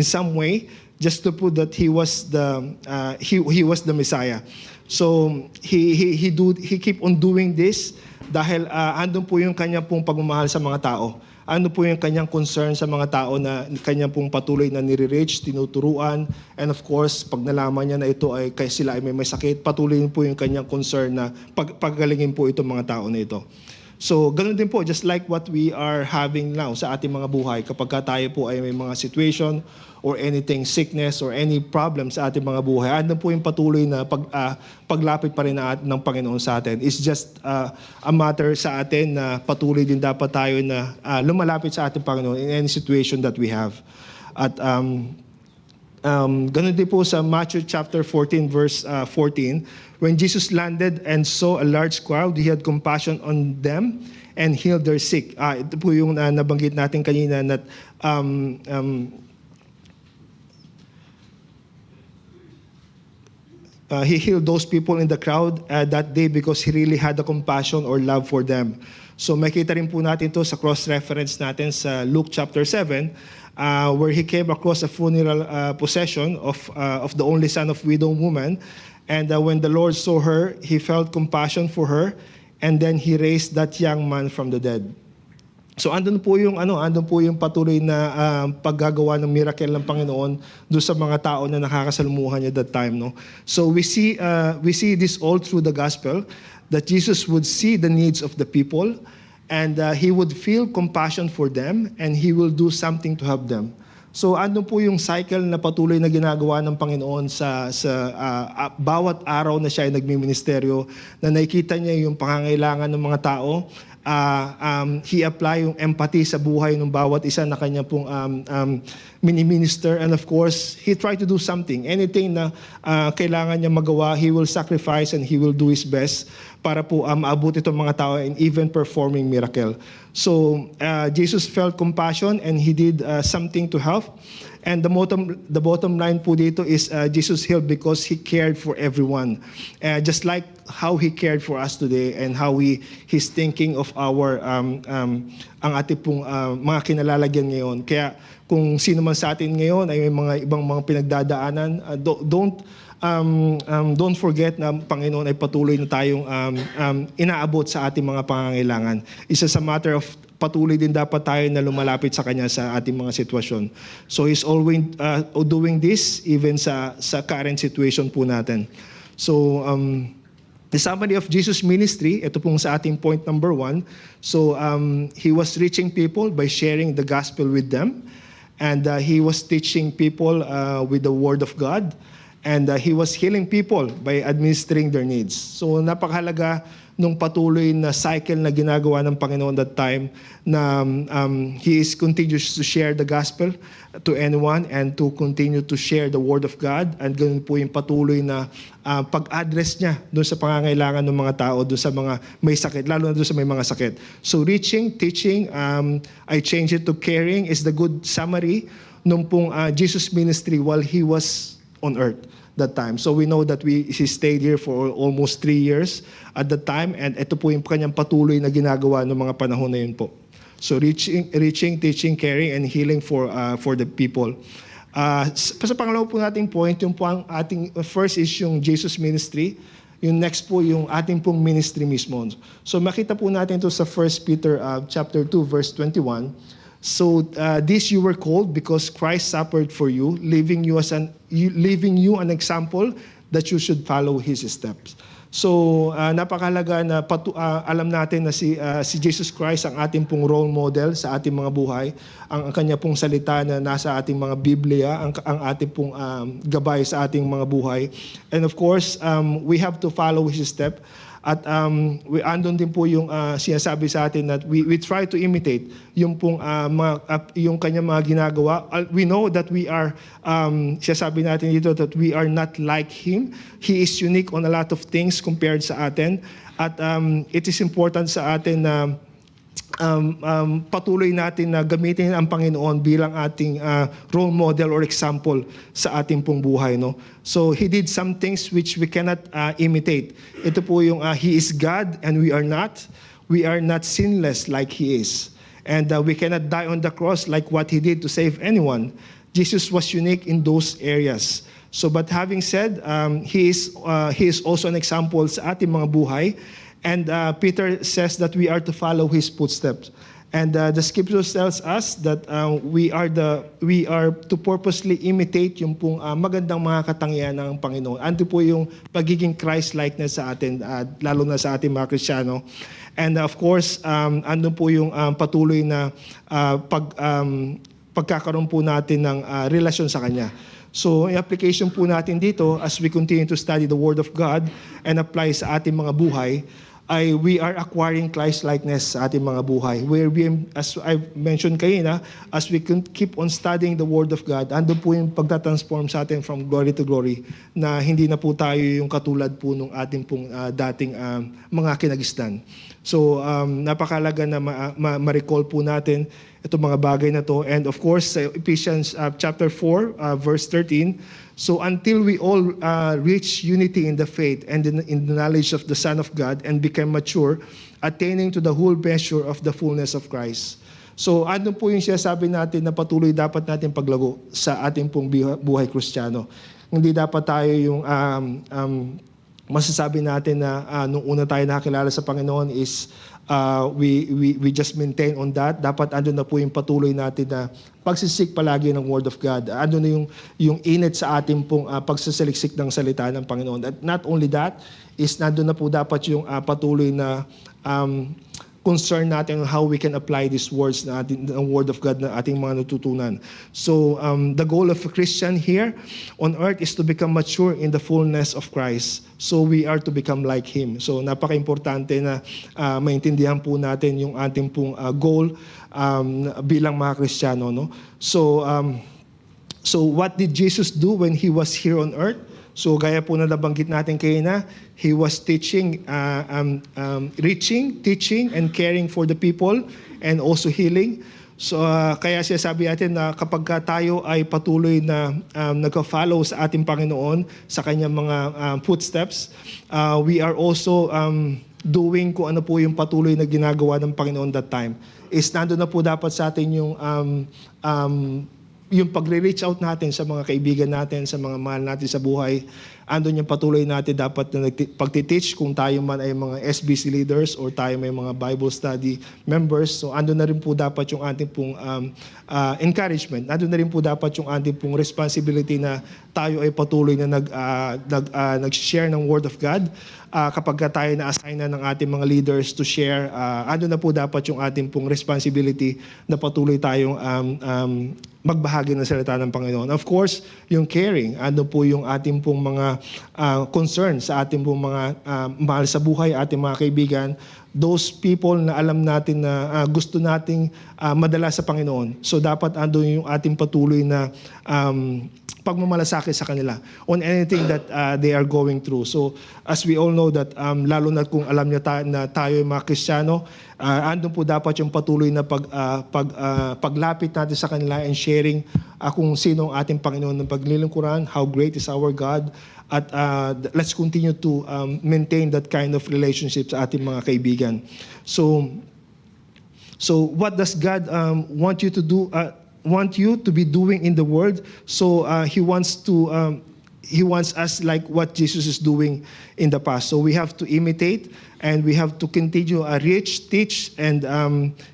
some way, just to prove that He was the Messiah. So he keep on doing this dahil andun po yung kanya pong pagmamahal sa mga tao. Ano po yung kanyang concern sa mga tao na kanyang pong patuloy na nire-reach, tinuturuan, and of course, pag nalaman niya na ito ay kaya sila ay may sakit, patuloy po yung kanyang concern na paggalingin po itong mga tao na ito. So, ganun din po, just like what we are having now sa ating mga buhay, kapag tayo po ay may mga situation or anything, sickness or any problem sa ating mga buhay, andun po yung patuloy na paglapit pa rin ng Panginoon sa atin. It's just a matter sa atin na patuloy din dapat tayo na lumalapit sa ating Panginoon in any situation that we have. At ganun din po sa Matthew chapter 14, verse 14, when Jesus landed and saw a large crowd, He had compassion on them and healed their sick. Ito po yung nabanggit natin kanina na He healed those people in the crowd that day because He really had a compassion or love for them. So makita rin po natin to sa cross-reference natin sa Luke chapter 7, where He came across a funeral procession of the only son of widow woman. And when the Lord saw her, He felt compassion for her, and then He raised that young man from the dead. So andun po yung patuloy na paggagawa ng miracle ng Panginoon do sa mga tao na nakakasalumuhan niya that time, no. So we see this all through the gospel, that Jesus would see the needs of the people, and He would feel compassion for them, and He will do something to help them. So ano po yung cycle na patuloy na ginagawa ng Panginoon sa bawat araw na siya ay nagmiministeryo, na nakikita niya yung pangangailangan ng mga tao. He apply yung empathy sa buhay ng bawat isa na kanya pong mini-minister, and of course, He tried to do something. Anything na kailangan niya magawa, He will sacrifice and He will do His best para po maabot itong mga tao and even performing miracle. So Jesus felt compassion and He did something to help. And the bottom line po dito is Jesus healed because He cared for everyone. Just like how He cared for us today and how He's thinking of our ang ating pong mga kinalalagyan ngayon. Kaya kung sino man sa atin ngayon ay may mga ibang mga pinagdadaanan, don't forget na Panginoon ay patuloy na tayong inaabot sa ating mga pangangailangan. It's a matter of patuloy din dapat tayo na lumalapit sa Kanya sa ating mga sitwasyon. So He's always doing this even sa current situation po natin. So The summary of Jesus' ministry, ito pong sa ating point number 1. So he was reaching people by sharing the gospel with them. And he was teaching people with the word of God. And he was healing people by administering their needs. So napakahalaga nung patuloy na cycle na ginagawa ng Panginoon that time na he is continues to share the gospel to anyone and to continue to share the word of God, and ganun po yung patuloy na pag-address niya doon sa pangangailangan ng mga tao, doon sa mga may sakit, lalo na doon sa may mga sakit. So reaching, teaching, I change it to caring is the good summary nung pong Jesus ministry while he was on earth that time. So we know that he stayed here for almost 3 years at that time, and ito po yung kanyang patuloy na ginagawa ng mga panahon na yun po. So reaching, teaching, caring, and healing for the people. Sa pangalawa po nating point, yung po ang ating first is yung Jesus ministry. Yung next po yung ating pong ministry mismo. So makita po natin ito sa 1 Peter chapter 2 verse 21. So this you were called because Christ suffered for you, leaving you an example that you should follow His steps. So napakahalaga na alam natin na si Jesus Christ ang ating pong role model sa ating mga buhay, ang kanya pong salita na nasa ating mga Biblia, ang ating pong gabay sa ating mga buhay. And of course, we have to follow His step. At andun din po yung sinasabi sa atin that we try to imitate yung pong yung kanya mga ginagawa. We know that we are sinasabi natin dito that we are not like him. He is unique on a lot of things compared sa atin. At it is important sa atin na patuloy natin na gamitin ang Panginoon bilang ating role model or example sa ating pong buhay, no? So he did some things which we cannot imitate. Ito po yung he is God and we are not. We are not sinless like he is. And we cannot die on the cross like what he did to save anyone. Jesus was unique in those areas. So but having said, he is also an example sa ating mga buhay. And Peter says that we are to follow his footsteps. And the scripture tells us that we are to purposely imitate yung pong magandang mga katangian ng Panginoon. Ando po yung pagiging Christ-likeness sa atin, lalo na sa ating mga Kristiyano. And of course, ando po yung patuloy na pagkakaroon po natin ng relasyon sa Kanya. So, yung application po natin dito as we continue to study the Word of God and apply sa ating mga buhay, we are acquiring Christ-likeness sa ating mga buhay. Where we, as I mentioned kanina, as we keep on studying the Word of God, ando po yung pagtatransform sa atin from glory to glory, na hindi na po tayo yung katulad po nung ating pong dating mga kinagisnan. So, napakalaga na ma-recall po natin itong mga bagay na to. And of course, sa Ephesians chapter 4, verse 13, so until we all reach unity in the faith and in the knowledge of the Son of God and become mature, attaining to the whole measure of the fullness of Christ. So ano po yung sinasabi natin na patuloy dapat natin paglago sa ating pong buhay Kristiyano. Hindi dapat tayo yung masasabi natin na nung una tayo nakilala sa Panginoon is we just maintain on that. Dapat andun na po yung patuloy natin na pagsisik palagi ng Word of God. Andun na yung init sa ating pong pagsasaliksik ng salita ng Panginoon. At not only that, is nandun na po dapat yung patuloy na concern natin on how we can apply these words na ang Word of God na ating mga natutunan. So, the goal of a Christian here on earth is to become mature in the fullness of Christ. So, we are to become like Him. So, napaka-importante na maintindihan po natin yung ating pong goal bilang mga Kristiyano, no? So, what did Jesus do when He was here on earth? So gaya po na nabanggit natin kanina, He was teaching, reaching, teaching, and caring for the people, and also healing. So kaya siya sabi natin na kapag tayo ay patuloy na nagka-follow sa ating Panginoon, sa kanyang mga footsteps, we are also doing kung ano po yung patuloy na ginagawa ng Panginoon that time. Is nandun na po dapat sa atin yung yung pagre-reach out natin sa mga kaibigan natin, sa mga mahal natin sa buhay, andun yung patuloy natin dapat na pagtiteach kung tayo man ay mga SBC leaders or tayo may mga Bible study members. So andun na rin po dapat yung ating pong encouragement. Andun na rin po dapat yung ating pong responsibility na tayo ay patuloy na nag-share ng Word of God. Kapag tayo na-assign na ng ating mga leaders to share, andun na po dapat yung ating pong responsibility na patuloy tayong magbahagi ng salita ng Panginoon. Of course, yung caring, ano po yung ating pong mga concern sa ating pong mga mahal sa buhay, ating mga kaibigan, those people na alam natin na gusto nating madala sa Panginoon. So dapat ando yung ating patuloy na pagmamalasakit sa kanila on anything that they are going through. So as we all know that lalo na kung alam niya na tayo ay mga Kristiyano, andun po dapat yung patuloy na paglapit natin sa kanila and sharing kung sino ang ating Panginoon ng paglilingkuran, how great is our God, at let's continue to maintain that kind of relationship sa ating mga kaibigan. So what does God want you to do? Want you to be doing in the world? So He wants us like what Jesus is doing in the past. So we have to imitate and we have to continue reach, teach, and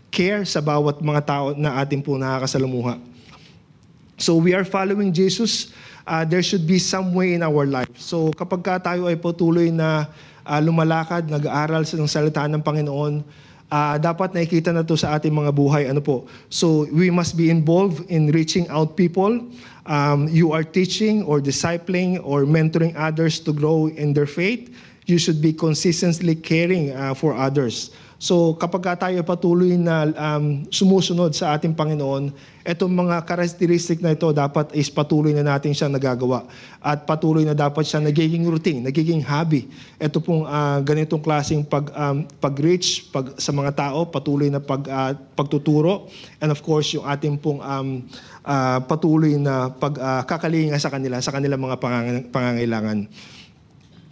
care sa bawat mga tao na ating po nakakasalamuha. So we are following Jesus. There should be some way in our life. So kapag tayo ay patuloy na lumalakad, nag-aaral ng salita ng Panginoon, dapat nakikita na to sa ating mga buhay. Ano po? So we must be involved in reaching out people. You are teaching or discipling or mentoring others to grow in their faith. You should be consistently caring for others. So kapag tayo patuloy na sumusunod sa ating Panginoon, itong mga characteristic na ito dapat is patuloy na natin siyang nagagawa. At patuloy na dapat siya nagiging routine, nagiging hobby. Ito pong ganitong klaseng pag-reach sa mga tao, patuloy na pagtuturo. And of course, yung ating pong patuloy na pagkakalinga sa kanilang mga pangangailangan.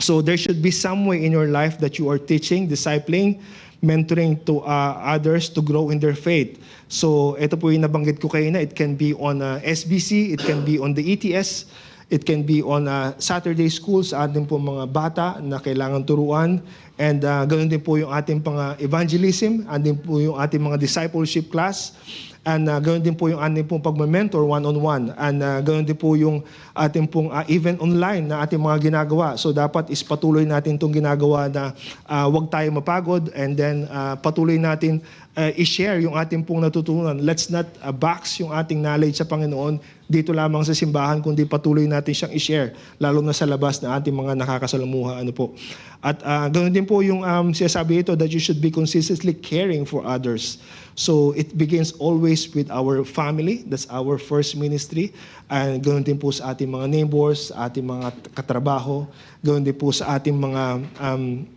So there should be some way in your life that you are teaching, discipling, mentoring to others to grow in their faith. So ito po yung nabanggit ko kayo na it can be on SBC, it can be on the ETS, it can be on Saturday schools sa ating po mga bata na kailangan turuan. And ganoon din po yung ating mga evangelism, andin po yung ating mga discipleship class. And ganoon din po yung ating pong pag-mentor one-on-one. And ganoon din po yung ating pong even online na ating mga ginagawa. So dapat is patuloy natin itong ginagawa na huwag tayo mapagod and then patuloy natin i-share yung ating pong natutunan. Let's not box yung ating knowledge sa Panginoon dito lamang sa simbahan, kundi patuloy natin siyang i-share, lalo na sa labas na ating mga nakakasalamuha. Ano po. At ganoon din po yung sinasabi ito that you should be consistently caring for others. So it begins always with our family. That's our first ministry. And ganoon din po sa ating mga neighbors, sa ating mga katrabaho, ganoon din po sa ating mga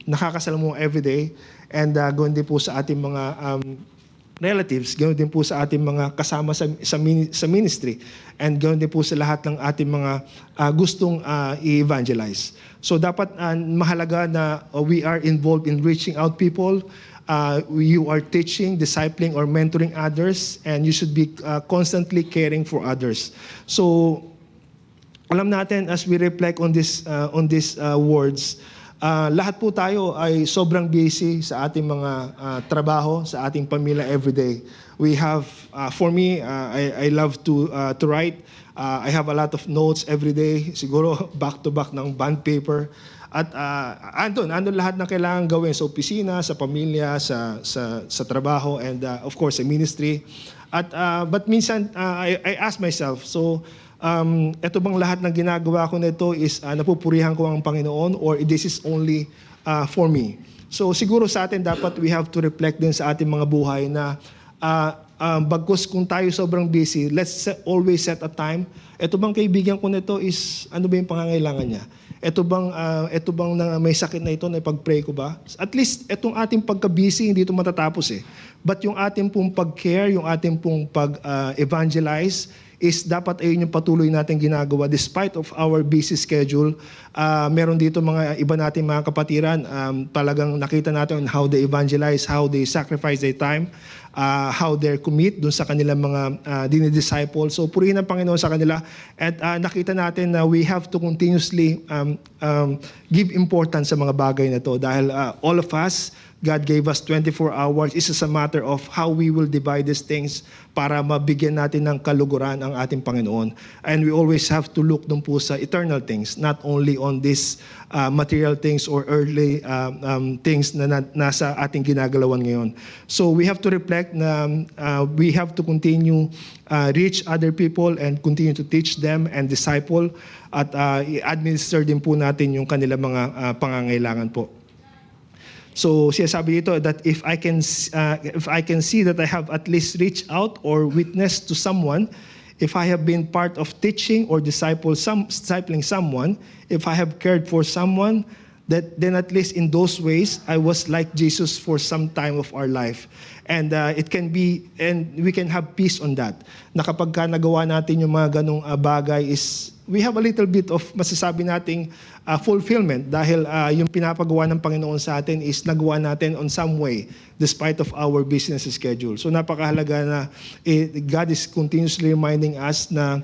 nakakasalamuha everyday, and ganoon din po sa ating mga relatives, ganoon din po sa ating mga kasama sa ministry, and ganoon din po sa lahat ng ating mga gustong i-evangelize. So dapat mahalaga na we are involved in reaching out people. You are teaching, discipling, or mentoring others, and you should be constantly caring for others. So alam natin as we reflect on these words, lahat po tayo ay sobrang busy sa ating mga trabaho, sa ating pamilya everyday. We have, for me, I love to write. I have a lot of notes every day, siguro back-to-back ng bond paper. At andun lahat ng kailangan gawin sa opisina, sa pamilya, sa trabaho, and of course sa ministry. But minsan, I ask myself, so ito bang lahat ng ginagawa ko na ito is napupurihan ko ang Panginoon, or this is only for me? So siguro sa atin dapat we have to reflect din sa ating mga buhay na bagkus kung tayo sobrang busy, let's always set a time. Ito bang kaibigan ko na ito is ano ba yung pangangailangan niya? Ito bang na may sakit na ito na ipag-pray ko ba? At least itong ating pagka-busy hindi ito matatapos eh. But yung ating pong pag-care, yung ating pong pag-evangelize, is dapat ayun yung patuloy natin ginagawa despite of our busy schedule. Meron dito mga iba nating mga kapatiran, talagang nakita natin on how they evangelize, how they sacrifice their time, how they commit dun sa kanilang mga dinidisciple. So purihin ang Panginoon sa kanila. At nakita natin na we have to continuously give importance sa mga bagay na to dahil all of us, God gave us 24 hours. It's just a matter of how we will divide these things para mabigyan natin ng kaluguran ang ating Panginoon. And we always have to look dun po sa eternal things, not only on these material things or earthly things na nasa ating ginagalawan ngayon. So we have to reflect na we have to continue reach other people and continue to teach them and disciple at i-administer din po natin yung kanilang mga pangangailangan po. So sinasabi dito that if I can see that I have at least reached out or witnessed to someone, if I have been part of teaching or discipling someone, if I have cared for someone, then at least in those ways I was like Jesus for some time of our life. And it can be, and we can have peace on that. Na kapag nagawa natin yung mga ganong bagay is we have a little bit of masasabi nating fulfillment dahil yung pinapagawa ng Panginoon sa atin is nagawa natin on some way despite of our business schedule. So napakahalaga na God is continuously reminding us na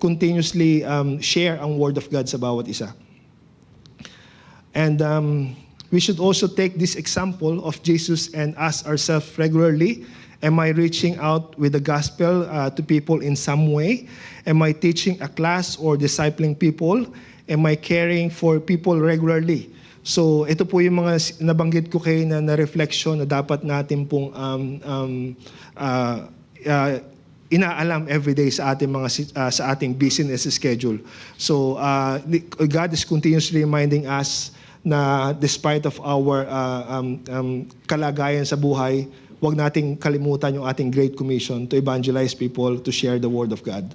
continuously share ang Word of God sa bawat isa. And we should also take this example of Jesus and ask ourselves regularly, am I reaching out with the gospel to people in some way? Am I teaching a class or discipling people? Am I caring for people regularly? So ito po yung mga nabanggit ko kayo na reflection na dapat natin pong inaalam everyday sa ating sa ating business schedule. So God is continuously reminding us na despite of our kalagayan sa buhay, huwag nating kalimutan yung ating Great Commission to evangelize people, to share the Word of God.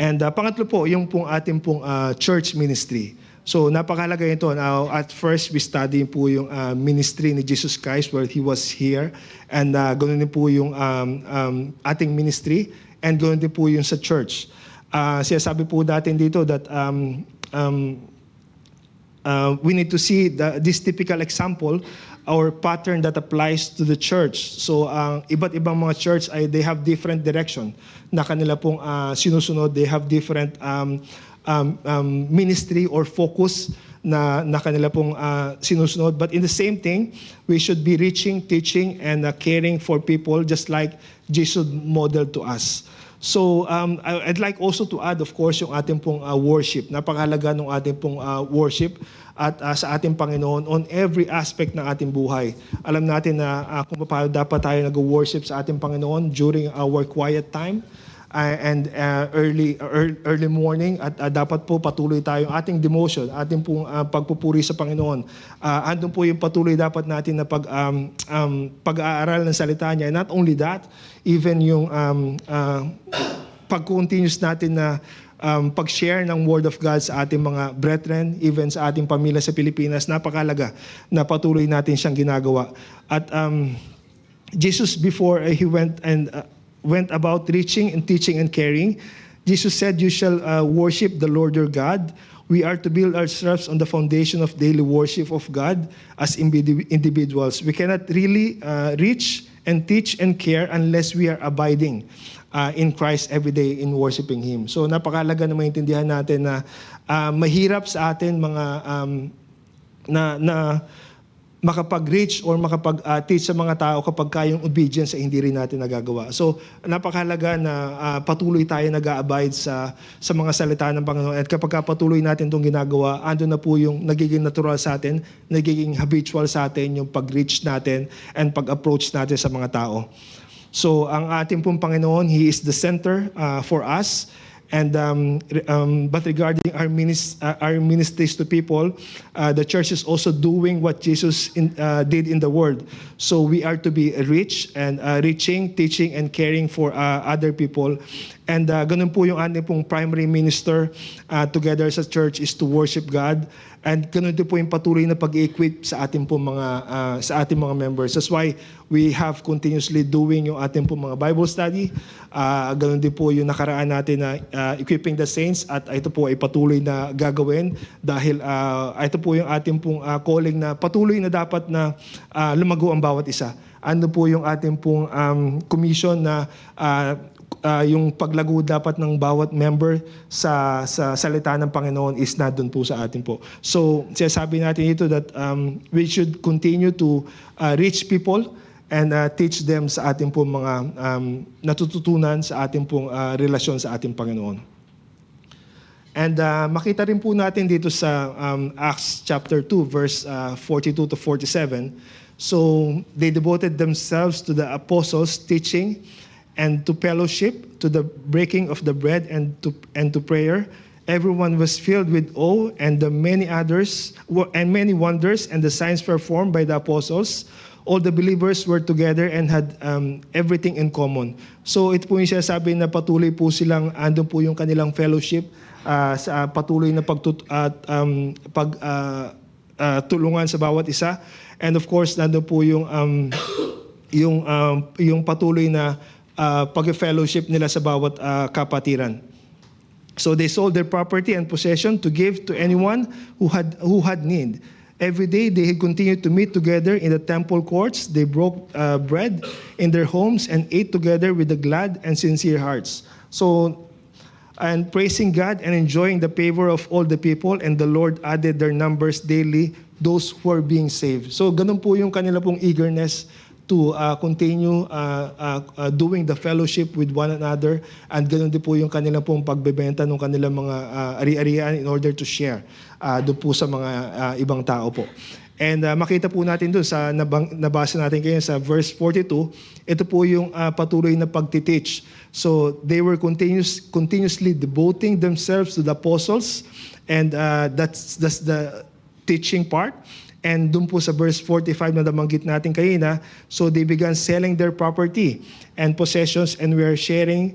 And pangatlo po, yung pong ating pong church ministry. So napakahalaga ito. Now, at first, we study po yung ministry ni Jesus Christ where He was here. And ganoon din po yung ating ministry. And ganoon din po yung sa church. Sinasabi po natin dito that we need to see this typical example or pattern that applies to the church. So iba't ibang mga church they have different direction na kanila pong sinusunod. They have different ministry or focus na kanila pong sinusunod. But in the same thing, we should be reaching, teaching, and caring for people just like Jesus modeled to us. So I'd like also to add, of course, yung ating pong worship. Napakahalaga ng ating pong worship at sa ating Panginoon on every aspect ng ating buhay. Alam natin na kung paano dapat tayo nag-worship sa ating Panginoon during our quiet time and early morning at dapat po patuloy tayo ating devotion, ating pong pagpupuri sa Panginoon. Andun po yung patuloy dapat natin na pag-aaral ng salita niya. And not only that, even yung pag-continuous natin na pag-share ng Word of God sa ating mga brethren, even sa ating pamilya sa Pilipinas, napakalaga na patuloy natin siyang ginagawa. At Jesus, before He went about reaching and teaching and caring, Jesus said, "You shall worship the Lord your God." We are to build ourselves on the foundation of daily worship of God as individuals. We cannot really reach and teach and care unless we are abiding in Christ every day in worshiping Him. So napakalaga na maintindihan natin na mahirap sa atin mga na makapag-reach or makapag-teach sa mga tao kapag yung obedience ay hindi rin natin nagagawa. So napakahalaga na patuloy tayo nag-a-abide sa mga salita ng Panginoon. At kapag patuloy natin itong ginagawa, ando na po yung nagiging natural sa atin, nagiging habitual sa atin yung pag-reach natin and pag-approach natin sa mga tao. So ang ating pong Panginoon, He is the center for us. And but regarding our ministries to people, the church is also doing what Jesus did in the world. So we are to be rich and reaching, teaching, and caring for other people. And ganun po yung ating pong primary minister together sa church is to worship God And ganun din po yung patuloy na pag-equip sa ating po sa ating mga members. That's why we have continuously doing yung ating po mga Bible study. Ganun din po yung nakaraan natin na equipping the saints, at ito po ay patuloy na gagawin dahil ito po yung ating pong calling na patuloy na dapat na lumago ang bawat isa. Ano po yung ating pong commission na yung paglago dapat ng bawat member sa salita ng Panginoon is nandun po sa atin po. So, sinasabi natin ito that we should continue to reach people and teach them sa ating pong mga natututunan sa ating pong relasyon sa ating Panginoon. And makita rin po natin dito sa Acts chapter 2, verse 42 to 47. So, they devoted themselves to the apostles' teaching and to fellowship, to the breaking of the bread, and to prayer. Everyone was filled with awe, and many wonders and the signs performed by the apostles. All the believers were together and had everything in common. So ito po yung sinasabi na patuloy po silang, andun po yung kanilang fellowship, sa patuloy na tulungan sa bawat isa. And of course, nandun po yung patuloy na pag-fellowship nila sa bawat kapatiran. So they sold their property and possession to give to anyone who had need. Every day they continued to meet together in the temple courts. They broke bread in their homes and ate together with the glad and sincere hearts. So, and praising God and enjoying the favor of all the people, and the Lord added their numbers daily, those who are being saved. So ganun po yung kanila pong eagerness to continue doing the fellowship with one another, and ganoon din po yung kanilang pong pagbebenta ng kanilang mga ari-arian in order to share doon po sa mga ibang tao po. And makita po natin doon sa nabasa natin kayo sa verse 42, ito po yung patuloy na pagtiteach. So they were continuously devoting themselves to the apostles, and that's the teaching part. And doon po sa verse 45 na nabanggit natin kanina, so they began selling their property and possessions and were sharing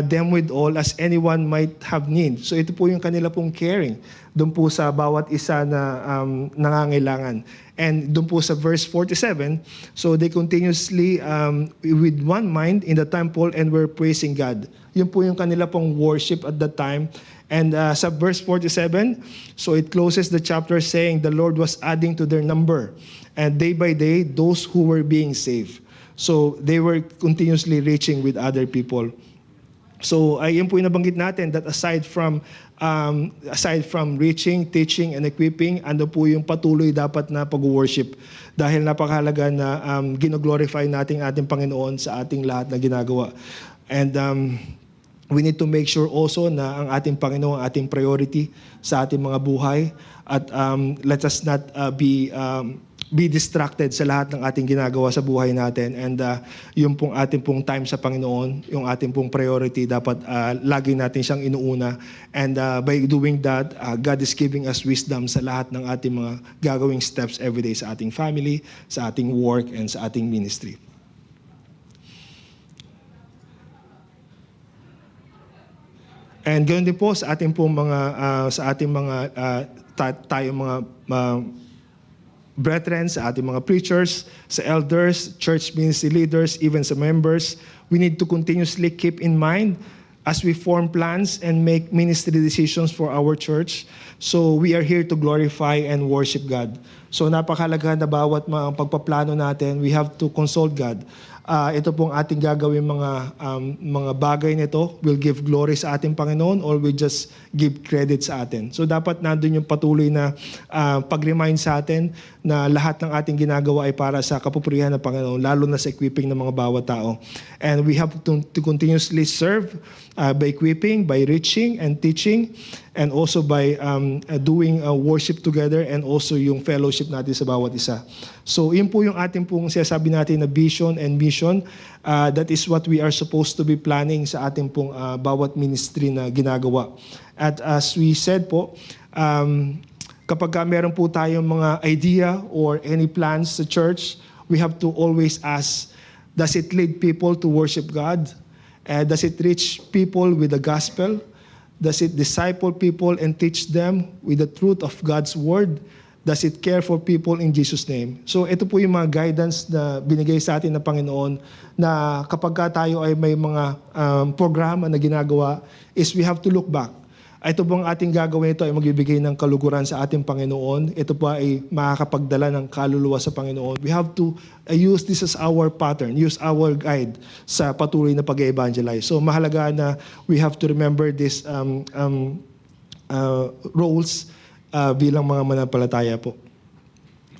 them with all as anyone might have need. So ito po yung kanila pong caring doon po sa bawat isa na nangangailangan. And doon po sa verse 47, so they continuously with one mind in the temple and were praising God. Yun po yung kanila pong worship at that time. And sa verse 47, so it closes the chapter saying the Lord was adding to their number, and day by day those who were being saved. So they were continuously reaching with other people. So ayun po yung nabanggit natin that aside from reaching, teaching, and equipping, ano po yung patuloy dapat na pag-worship. Dahil napakahalaga na gino-glorify natin ating Panginoon sa ating lahat na ginagawa. And we need to make sure also na ang ating Panginoon, ating priority sa ating mga buhay. At let us not be distracted sa lahat ng ating ginagawa sa buhay natin. And yung pong ating pong time sa Panginoon, yung ating pong priority, dapat lagi natin siyang inuuna. And by doing that, God is giving us wisdom sa lahat ng ating mga gagawing steps everyday sa ating family, sa ating work, and sa ating ministry. And ganoon din po sa ating pong mga tayong mga brethren, sa ating mga preachers, sa elders, church ministry leaders, even sa members, we need to continuously keep in mind as we form plans and make ministry decisions for our church. So we are here to glorify and worship God. So napakahalaga na bawat mga pagpaplano natin, we have to consult God. Ito pong ating gagawin mga bagay nito will give glory sa ating Panginoon or will just give credit sa atin. So dapat nandun yung patuloy na pag-remind sa atin na lahat ng ating ginagawa ay para sa kapupurihan ng Panginoon, lalo na sa equipping ng mga bawat tao. And we have to continuously serve by equipping, by reaching and teaching, and also by doing worship together, and also yung fellowship natin sa bawat isa. So yun po yung ating pong sinasabi natin na vision and mission. That is what we are supposed to be planning sa ating pong bawat ministry na ginagawa. At as we said po, kapag meron po tayong mga idea or any plans sa church, we have to always ask, does it lead people to worship God? Does it reach people with the gospel? Does it disciple people and teach them with the truth of God's word? Does it care for people in Jesus' name? So ito po yung mga guidance na binigay sa atin ng Panginoon na kapag tayo ay may mga programa na ginagawa is we have to look back. Ito pong ating gagawin ito ay magbibigay ng kaluguran sa ating Panginoon. Ito po ay makakapagdala ng kaluluwa sa Panginoon. We have to use this as our pattern, use our guide sa patuloy na pag-evangelize. So mahalaga na we have to remember this roles bilang mga manampalataya po.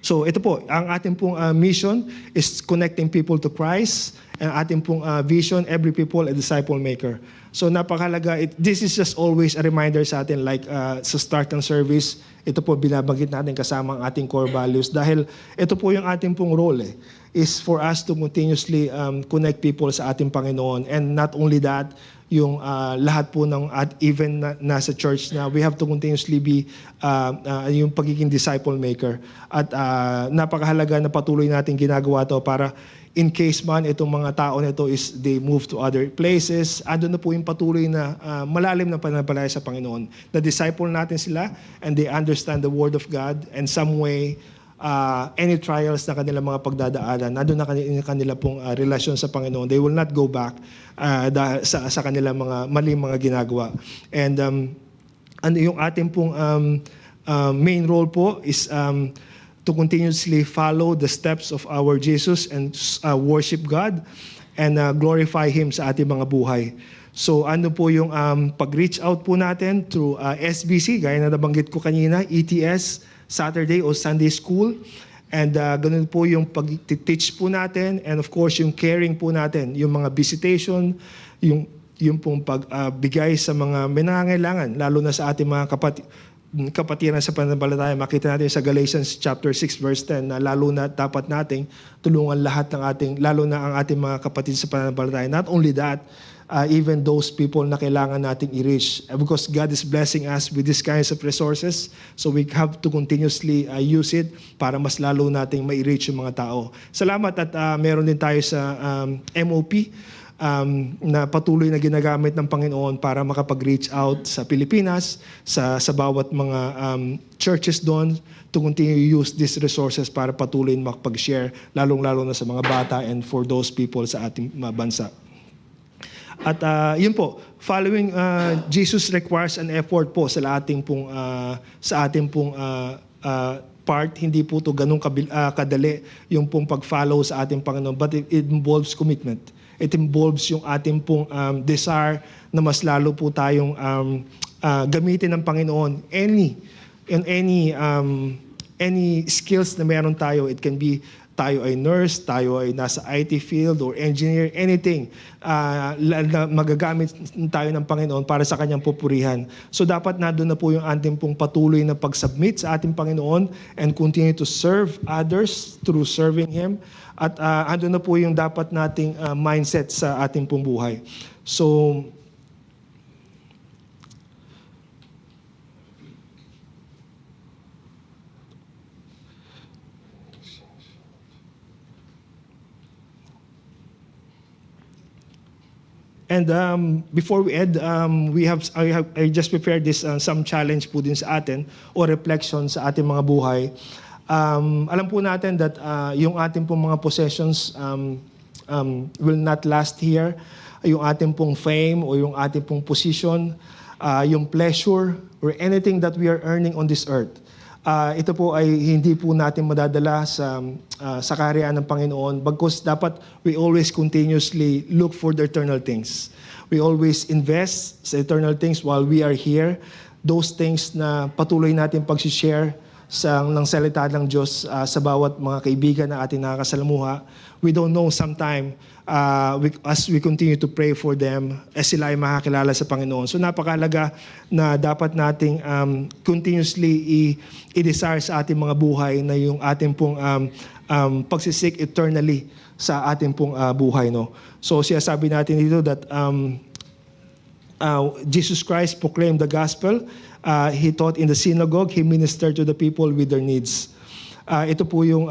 So ito po, ang ating pong mission is connecting people to Christ. Ang ating pong vision, every people a disciple maker. So napakalaga, this is just always a reminder sa atin like sa start ng service, ito po binabanggit natin kasama ang ating core values dahil ito po yung ating pong role is for us to continuously connect people sa ating Panginoon. And not only that, yung lahat po ng at even nasa church na we have to continuously be yung pagiging disciple maker. At napakahalaga na patuloy natin ginagawa to para in case man itong mga tao na ito is they move to other places, andun na po yung patuloy na malalim na pananampalataya sa Panginoon. Na-disciple natin sila and they understand the Word of God and some way any trials na kanilang mga pagdadaanan, nandun na kanila pong relasyon sa Panginoon. They will not go back sa kanilang mga maling mga ginagawa. And ano yung ating pong main role po is to continuously follow the steps of our Jesus and worship God and glorify Him sa ating mga buhay. So ano po yung pag-reach out po natin through SBC, gaya na nabanggit ko kanina, ETS, Saturday o Sunday School. And ganun po yung pag-teach po natin and of course yung caring po natin, yung mga visitation, yung pong pagbigay sa mga nangangailangan, lalo na sa ating mga kapatiran sa pananampalataya. Makita natin sa Galatians chapter 6 verse 10 na lalo na dapat nating tulungan lahat ng ating, lalo na ang ating mga kapatid sa pananampalataya. Not only that, even those people na kailangan nating i-reach. Because God is blessing us with these kinds of resources, so we have to continuously use it para mas lalo nating mai-reach yung mga tao. Salamat at meron din tayo sa MOP, na patuloy na ginagamit ng Panginoon para makapag-reach out sa Pilipinas, sa bawat mga churches doon, to continue to use these resources para patuloy na makapag-share, lalong-lalo na sa mga bata and for those people sa ating bansa. At yun po, following Jesus requires an effort po sa ating pong part. Hindi po to ganun kadali yung pong pag-follow sa ating Panginoon, but it involves commitment. It involves yung ating pong desire na mas lalo po tayong gamitin ng Panginoon. Any skills na meron tayo, it can be tayo ay nurse, tayo ay nasa IT field or engineer, anything, magagamit tayo ng Panginoon para sa kanyang pupurihan. So dapat nandun na po yung ating pong patuloy na pag-submit sa ating Panginoon and continue to serve others through serving Him. At andun na po yung dapat nating mindset sa ating pong buhay. So, and before we end, I just prepared this some challenge po din sa atin o reflection sa ating mga buhay. Alam po natin that yung ating pong mga possessions will not last here. Yung ating pong fame o yung ating pong position, yung pleasure or anything that we are earning on this earth. Ito po ay hindi po natin madadala sa kaharian ng Panginoon, bagkus dapat we always continuously look for the eternal things. We always invest sa eternal things while we are here. Those things na patuloy natin pag-share ng salita ng Diyos sa bawat mga kaibigan na ating nakakasalamuha. We don't know sometime as we continue to pray for them as sila ay makakilala sa Panginoon. So napakahalaga na dapat nating continuously i-desire sa ating mga buhay na yung ating pong pagsisik eternally sa ating pong buhay. No? So sabi natin dito that Jesus Christ proclaimed the gospel. He taught in the synagogue. He ministered to the people with their needs. Ito po yung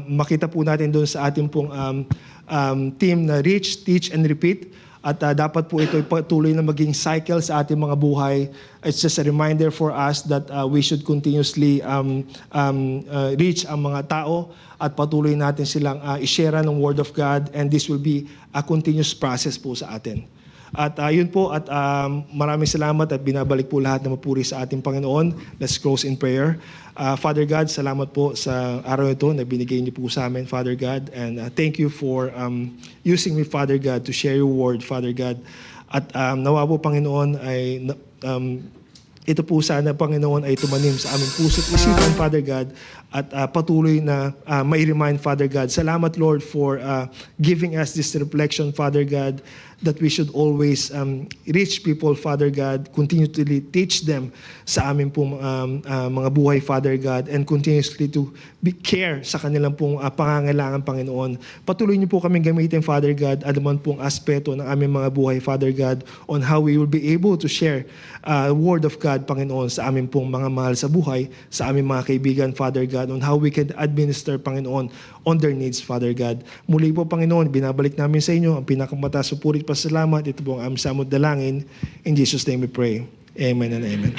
makita po natin doon sa ating pong team na Reach, Teach, and Repeat. At dapat po ito patuloy na maging cycle sa ating mga buhay. It's just a reminder for us that we should continuously reach ang mga tao at patuloy natin silang i-share ng Word of God, and this will be a continuous process po sa atin. At yun po, at maraming salamat at binabalik po lahat na mapuri sa ating Panginoon. Let's close in prayer. Father God, salamat po sa araw ito na binigay niyo po sa amin, Father God. And thank you for using me, Father God, to share your word, Father God. At nawa po, Panginoon, ay ito po sana, Panginoon, ay tumanim sa aming puso't isipan, Father God, at patuloy na may remind, Father God. Salamat, Lord, for giving us this reflection, Father God, that we should always reach people, Father God, continually teach them sa aming pong mga buhay, Father God, and continuously to care sa kanilang pong pangangailangan, Panginoon. Patuloy niyo po kaming gamitin, Father God, anuman pong aspeto ng aming mga buhay, Father God, on how we will be able to share Word of God, Panginoon, sa aming pong mga mahal sa buhay, sa aming mga kaibigan, Father God, on how we can administer, Panginoon, on their needs, Father God. Muli po, Panginoon, binabalik namin sa inyo ang pinakamataas na puri at pasalamat. Ito po ang aming samot dalangin. In Jesus' name we pray. Amen and amen.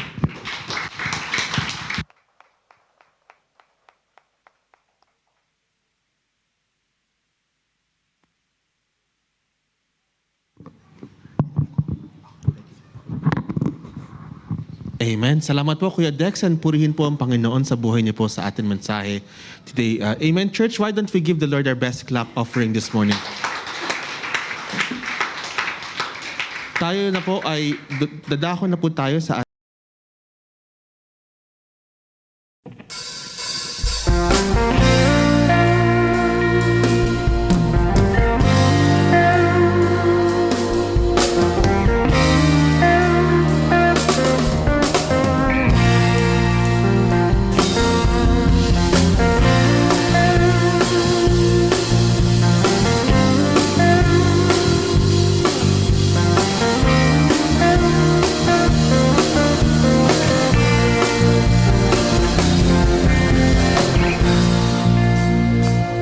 Amen. Salamat po, Kuya Dex, and purihin po ang Panginoon sa buhay niyo po sa ating mensahe today. Amen. Church, why don't we give the Lord our best clap offering this morning? Tayo na po ay, dadako na po tayo sa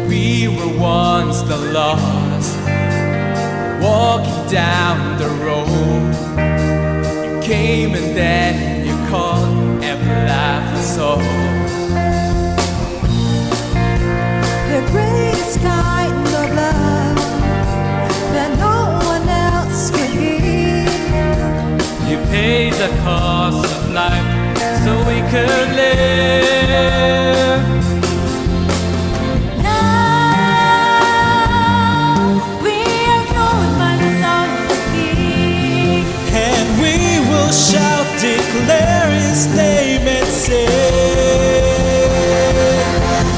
We were once the lost, walking down the road. You came and then you called, every life was sold. The greatest kind of love that no one else can give. You paid the cost of life so we could live. Now we are known by the love of the King. And we will shout, declare His name and say,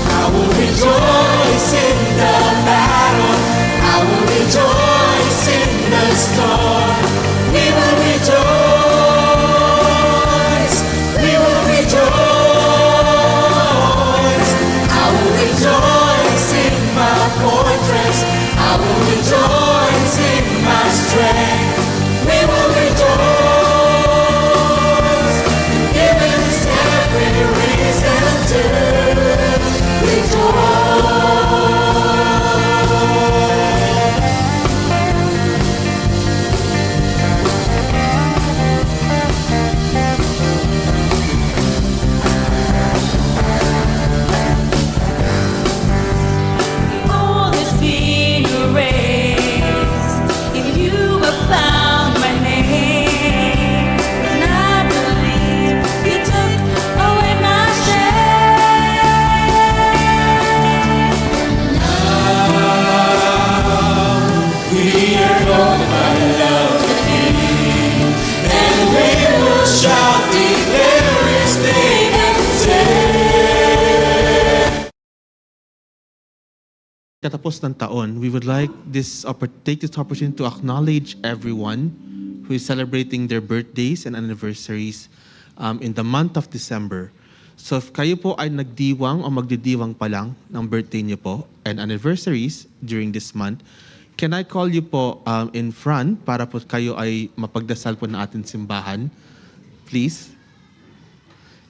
I will rejoice in the battle, I will rejoice in the storm. We will rejoice, we will rejoice. I will rejoice in my fortress, I will rejoice in my strength. We will rejoice, giving us every reason to rejoice. All has been erased if you have found my name. And I believe you took away my shame. We are known by love the King, and we will shout, declare His name and say. katapos ng taon, we would like take this opportunity to acknowledge everyone who is celebrating their birthdays and anniversaries in the month of December. So if kayo po ay nagdiwang o magdidiwang pa lang ng birthday niyo po and anniversaries during this month, can I call you po in front para po kayo ay mapagdasal po ng ating simbahan? Please.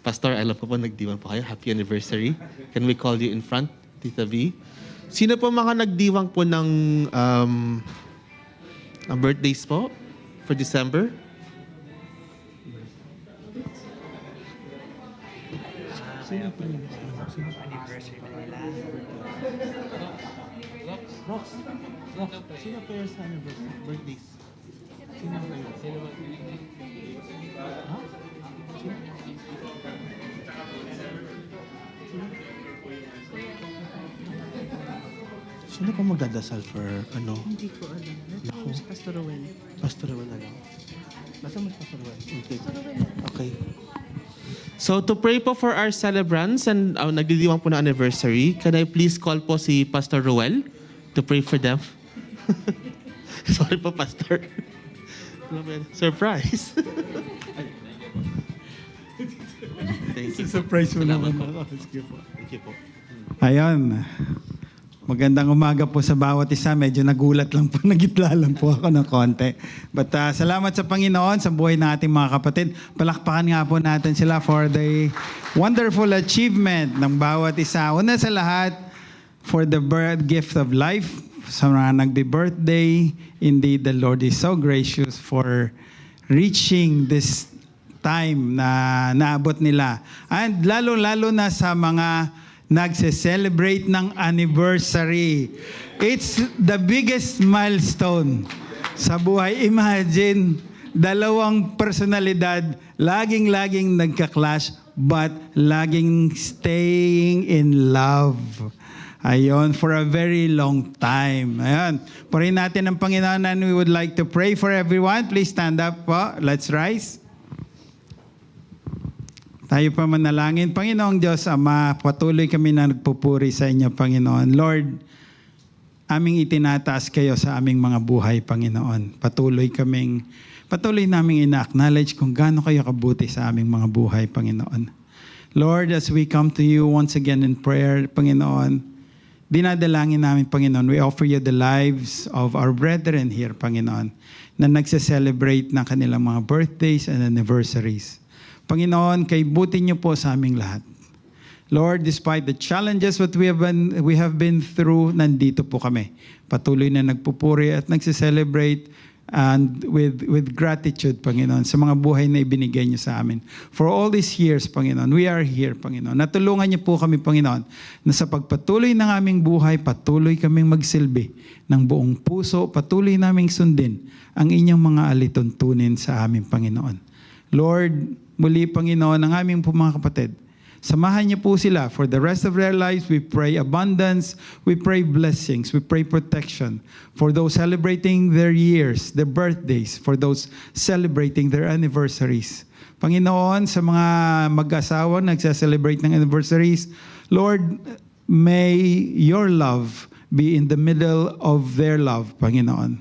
Pastor, I love po nagdiwang po kayo. Happy anniversary. Can we call you in front, Tita V? Sino po mga nagdiwang po ng birthdays po for December. Sino po yung birthdays? Sino po yun? Sino po magdadasal for ano? Hindi ko alam. Naku. Pastor Ruel. Pastor Ruel na lang. Nasaan mas Pastor Ruel? Okay. Okay. So to pray po for our celebrants and nagdidiwang po na anniversary, can I please call po si Pastor Ruel to pray for them? Sorry po, Pastor. Surprise. Thank you. Surprise mo naman ako. Thank you po. Ayun. Magandang umaga po sa bawat isa. Medyo nagulat lang po, nagitla lang po ako ng konti. But salamat sa Panginoon sa buhay ng ating mga kapatid. Palakpakan nga po natin sila for the wonderful achievement ng bawat isa. Una sa lahat, for the gift of life. Sa mga nagbe-birthday, indeed the Lord is so gracious for reaching this time na naabot nila. And lalo-lalo na sa mga nagse-celebrate ng anniversary. It's the biggest milestone sa buhay. Imagine, dalawang personalidad, laging-laging nagka-clash, but laging staying in love. Ayon, for a very long time. Ayan. Purihin natin ang Panginoon and we would like to pray for everyone. Please stand up po. Let's rise. Tayo pa manalangin. Panginoong Diyos, Ama, patuloy kami na nagpupuri sa inyo, Panginoon. Lord, aming itinataas kayo sa aming mga buhay, Panginoon. Patuloy naming ina-acknowledge kung gaano kayo kabuti sa aming mga buhay, Panginoon. Lord, as we come to you once again in prayer, Panginoon, dinadalangin namin, Panginoon, we offer you the lives of our brethren here, Panginoon, na nagse-celebrate ng kanilang mga birthdays and anniversaries. Panginoon, kaibutin niyo po sa aming lahat. Lord, despite the challenges that we have been through, nandito po kami. Patuloy na nagpupuri at nagse-celebrate and with gratitude, Panginoon, sa mga buhay na ibinigay niyo sa amin. For all these years, Panginoon, we are here, Panginoon. Natulungan niyo po kami, Panginoon, na sa pagpatuloy ng aming buhay, patuloy kaming magsilbi ng buong puso, patuloy naming sundin ang inyong mga alituntunin sa aming Panginoon. Lord, muli, Panginoon, ang aming po mga kapatid, samahan niyo po sila for the rest of their lives. We pray abundance, we pray blessings, we pray protection for those celebrating their years, their birthdays, for those celebrating their anniversaries. Panginoon, sa mga mag-asawa nagsa-celebrate ng anniversaries, Lord, may your love be in the middle of their love, Panginoon.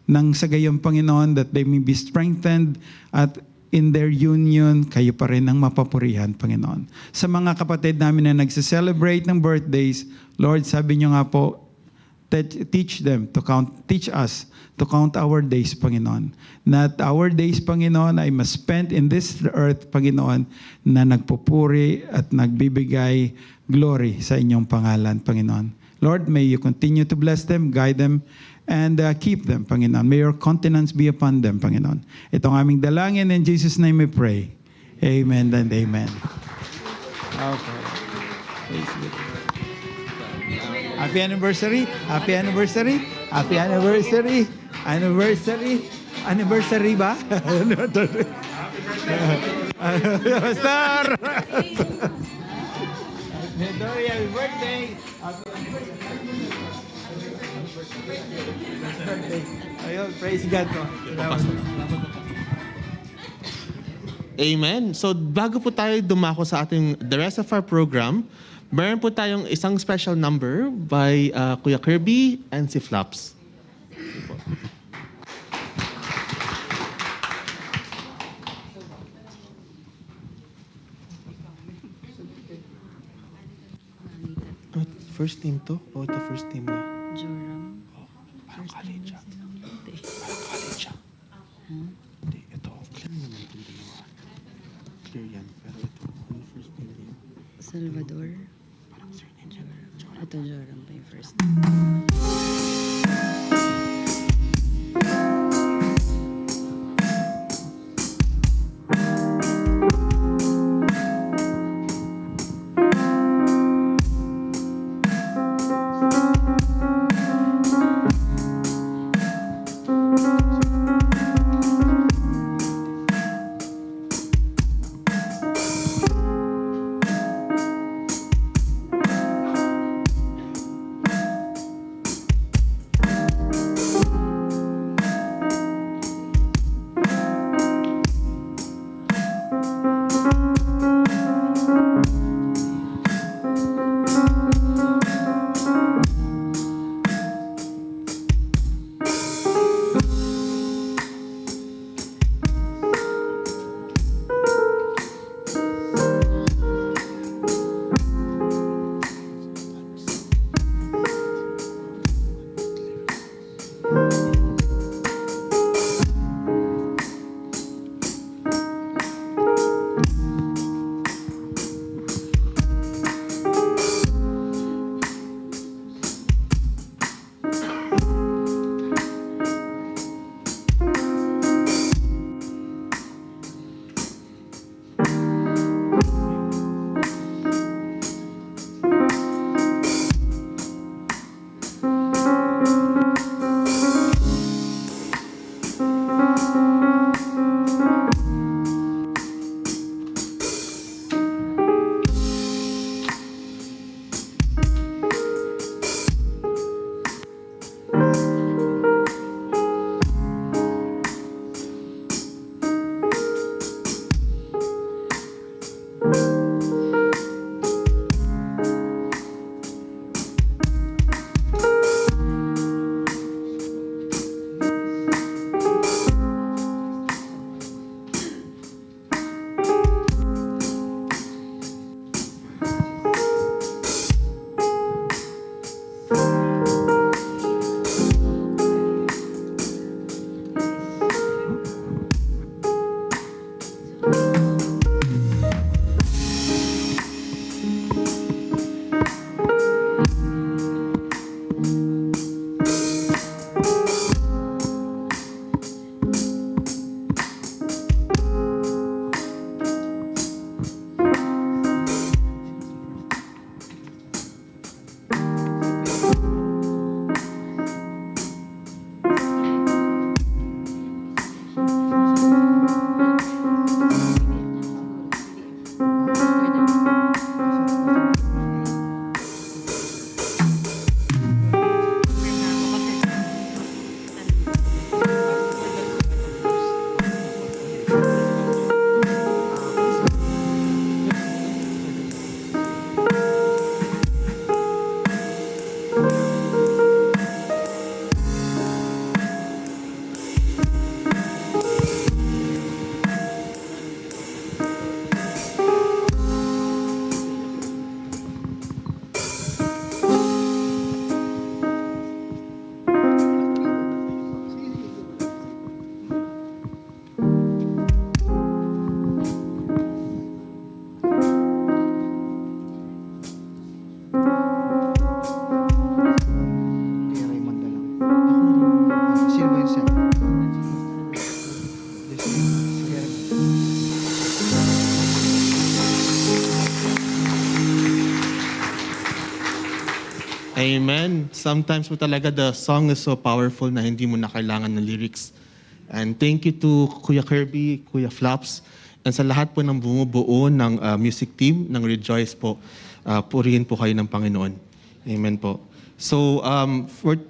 Nang sa gayon, Panginoon, that they may be strengthened at in their union, kayo pa rin ang mapapurihan, Panginoon. Sa mga kapatid namin na nagse-celebrate ng birthdays, Lord, sabi niyo nga po, teach us to count our days, Panginoon. That our days, Panginoon, ay mas spent in this earth, Panginoon, na nagpupuri at nagbibigay glory sa inyong pangalan, Panginoon. Lord, may you continue to bless them, guide them, and keep them, Panginoon. May your countenance be upon them, Panginoon. Itong aming dalangin, in Jesus' name we pray. Amen and amen. Okay. Happy anniversary! Happy anniversary! Happy anniversary! Anniversary! Anniversary ba? Pastor! Happy birthday! Ayun, praise God po. Amen. So bago po tayo dumako sa the rest of our program, meron po tayong isang special number by Kuya Kirby and si Flaps. First name to? O ito first name niya? Joram. Parang Kalija. Parang Kalija. Hindi, ito. Clear naman itong dalawa. Clear yan. Pero ito, ano first name niya? Salvador. Parang surname niya. Ito, Joram pa yung first name. Amen. Sometimes po talaga the song is so powerful na hindi mo na kailangan ng lyrics. And thank you to Kuya Kirby, Kuya Flaps, and sa lahat po ng bumubuo ng music team ng Rejoice po. Purihin po kayo ng Panginoon. Amen po. So,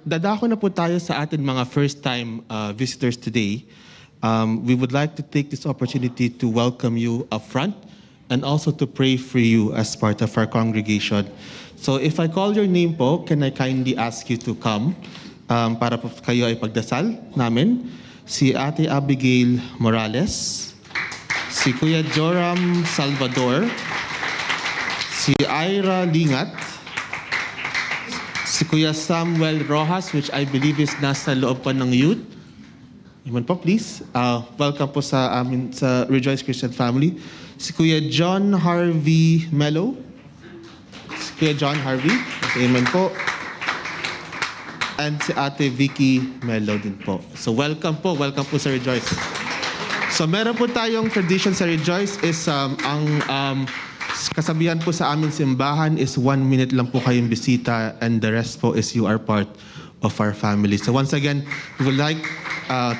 dadako na po tayo sa atin mga first-time visitors today. We would like to take this opportunity to welcome you up front and also to pray for you as part of our congregation. So if I call your name po, can I kindly ask you to come para po kayo ay pagdasal namin? Si Ate Abigail Morales, si Kuya Joram Salvador, si Ira Lingat, si Kuya Samuel Rojas, which I believe is nasa loob pa ng youth. Iman po, please. Welcome po sa amin sa Rejoice Christian Family. Si Kuya John Harvey Mello. Si Kuya John Harvey. Amen po. And si Ate Vicky Mello din po. So welcome po sa Rejoice. So meron po tayong tradition sa Rejoice is kasabihan po sa aming simbahan is 1 minute lang po kayong bisita and the rest po is you are part of our family. So once again, we would like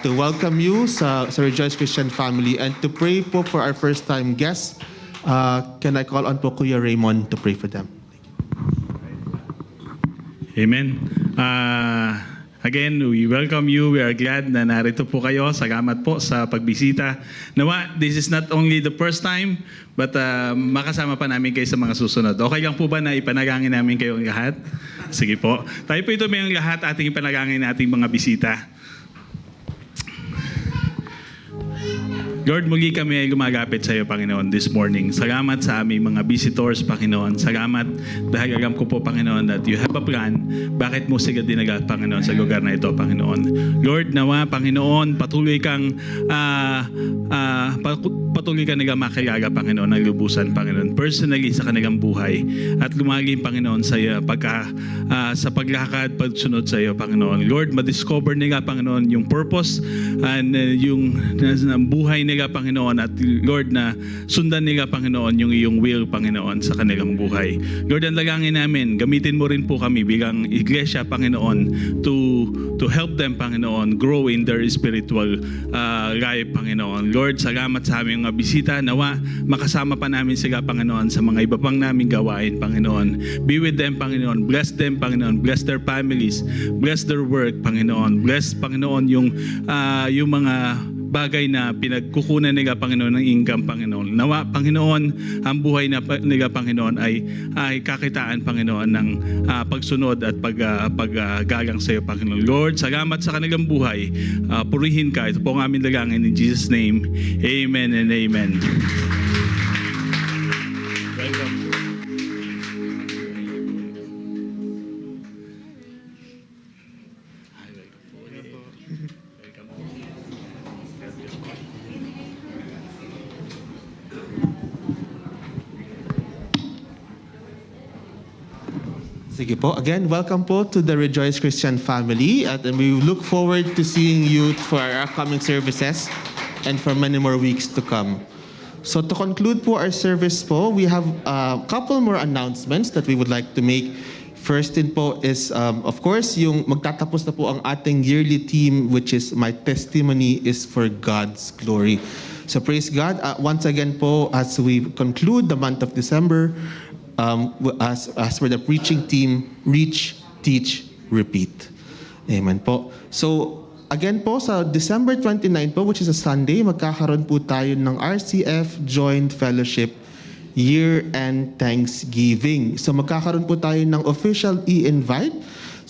to welcome you sa Rejoice Christian Family and to pray po for our first time guests. Can I call on po Kuya Raymond to pray for them? Amen. Again, we welcome you. We are glad na narito po kayo. Salamat po sa pagbisita. Nawa, this is not only the first time, but makasama pa namin kayo sa mga susunod. Okay lang po ba na ipanalangin namin kayong lahat? Sige po. Tayo po ito may lahat ating ipanalangin ating mga bisita. Lord, muli kami ay lumagapit sa iyo, Panginoon, this morning. Salamat sa aming mga visitors, Panginoon. Salamat dahil alam ko po, Panginoon, that you have a plan. Bakit mo sila dinagat, Panginoon, sa lugar na ito, Panginoon. Lord, nawa, Panginoon, patuloy kang nila makilala, Panginoon, ng lubusan, Panginoon. Personally sa kanilang buhay. At lumalim, Panginoon, sa paglakad, pagsunod sa iyo, Panginoon. Lord, madiscover nila, Panginoon, yung purpose and yung buhay nila, nila, Panginoon, at Lord, na sundan nila, Panginoon, yung iyong will, Panginoon, sa kanilang buhay. Lord, ang dalangin namin, gamitin mo rin po kami bilang iglesia, Panginoon, to help them, Panginoon, grow in their spiritual life, Panginoon. Lord, salamat sa aming mga bisita. Nawa, makasama pa namin sila, Panginoon, sa mga iba pang naming gawain, Panginoon. Be with them, Panginoon. Bless them, Panginoon. Bless their families. Bless their work, Panginoon. Bless, Panginoon, yung mga bagay na pinagkukunan nila, Panginoon, ng income, Panginoon. Nawa, Panginoon, ang buhay nila, Panginoon, ay kakitaan, Panginoon, ng pagsunod at paggalang sa iyo, Panginoon. Lord, salamat sa kanilang buhay. Purihin ka. Ito po ang aming dalangin in Jesus' name. Amen and amen. Welcome. Sige po. Again, welcome po to the Rejoice Christian family. And we look forward to seeing you for our upcoming services and for many more weeks to come. So to conclude po our service po, we have a couple more announcements that we would like to make. First din po is, of course, yung magtatapos na po ang ating yearly theme, which is My Testimony is for God's Glory. So praise God. Once again po, as we conclude the month of December, as for the preaching team, reach, teach, repeat. Amen po. So, again po, sa December 29 po, which is a Sunday, magkakaroon po tayo ng RCF Joint Fellowship Year-End Thanksgiving. So, magkakaroon po tayo ng official e-invite.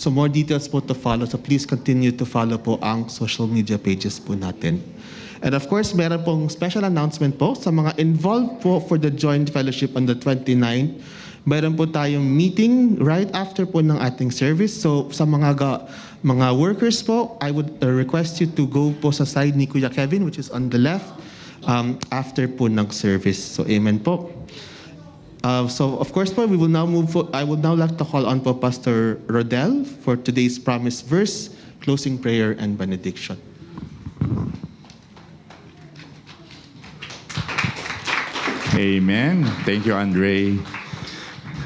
So, more details po to follow. So, please continue to follow po ang social media pages po natin. And of course, meron pong special announcement po sa mga involved po for the joint fellowship on the 29th. Meron po tayong meeting right after po ng ating service. So sa mga workers po, I would request you to go po sa side ni Kuya Kevin, which is on the left, after po ng service. So amen po. So of course po, we will now move. I would now like to call on po Pastor Rodel for today's promise verse, closing prayer, and benediction. Amen. Thank you, Andre.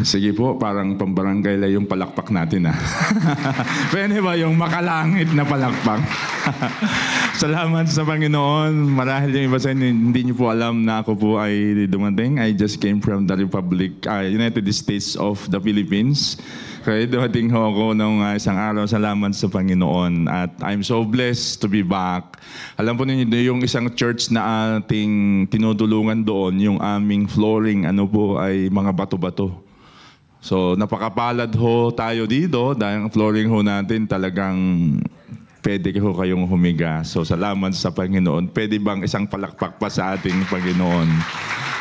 Sige po, parang pambarangay lang yung palakpak natin, ha? Pwede ba yung makalangit na palakpak? Salamat sa Panginoon. Marahil yung iba sa inyo, hindi niyo po alam na ako po ay dumating. I just came from the United States of the Philippines. Kaya dumating ho ako nung isang araw. Salamat sa Panginoon. At I'm so blessed to be back. Alam po ninyo, yung isang church na ating tinutulungan doon, yung aming flooring, ay mga bato-bato. So, napakapalad ho tayo dito dahil ang flooring ho natin talagang pwede ho kayong humiga. So, salamat sa Panginoon. Pwede bang isang palakpak pa sa ating Panginoon?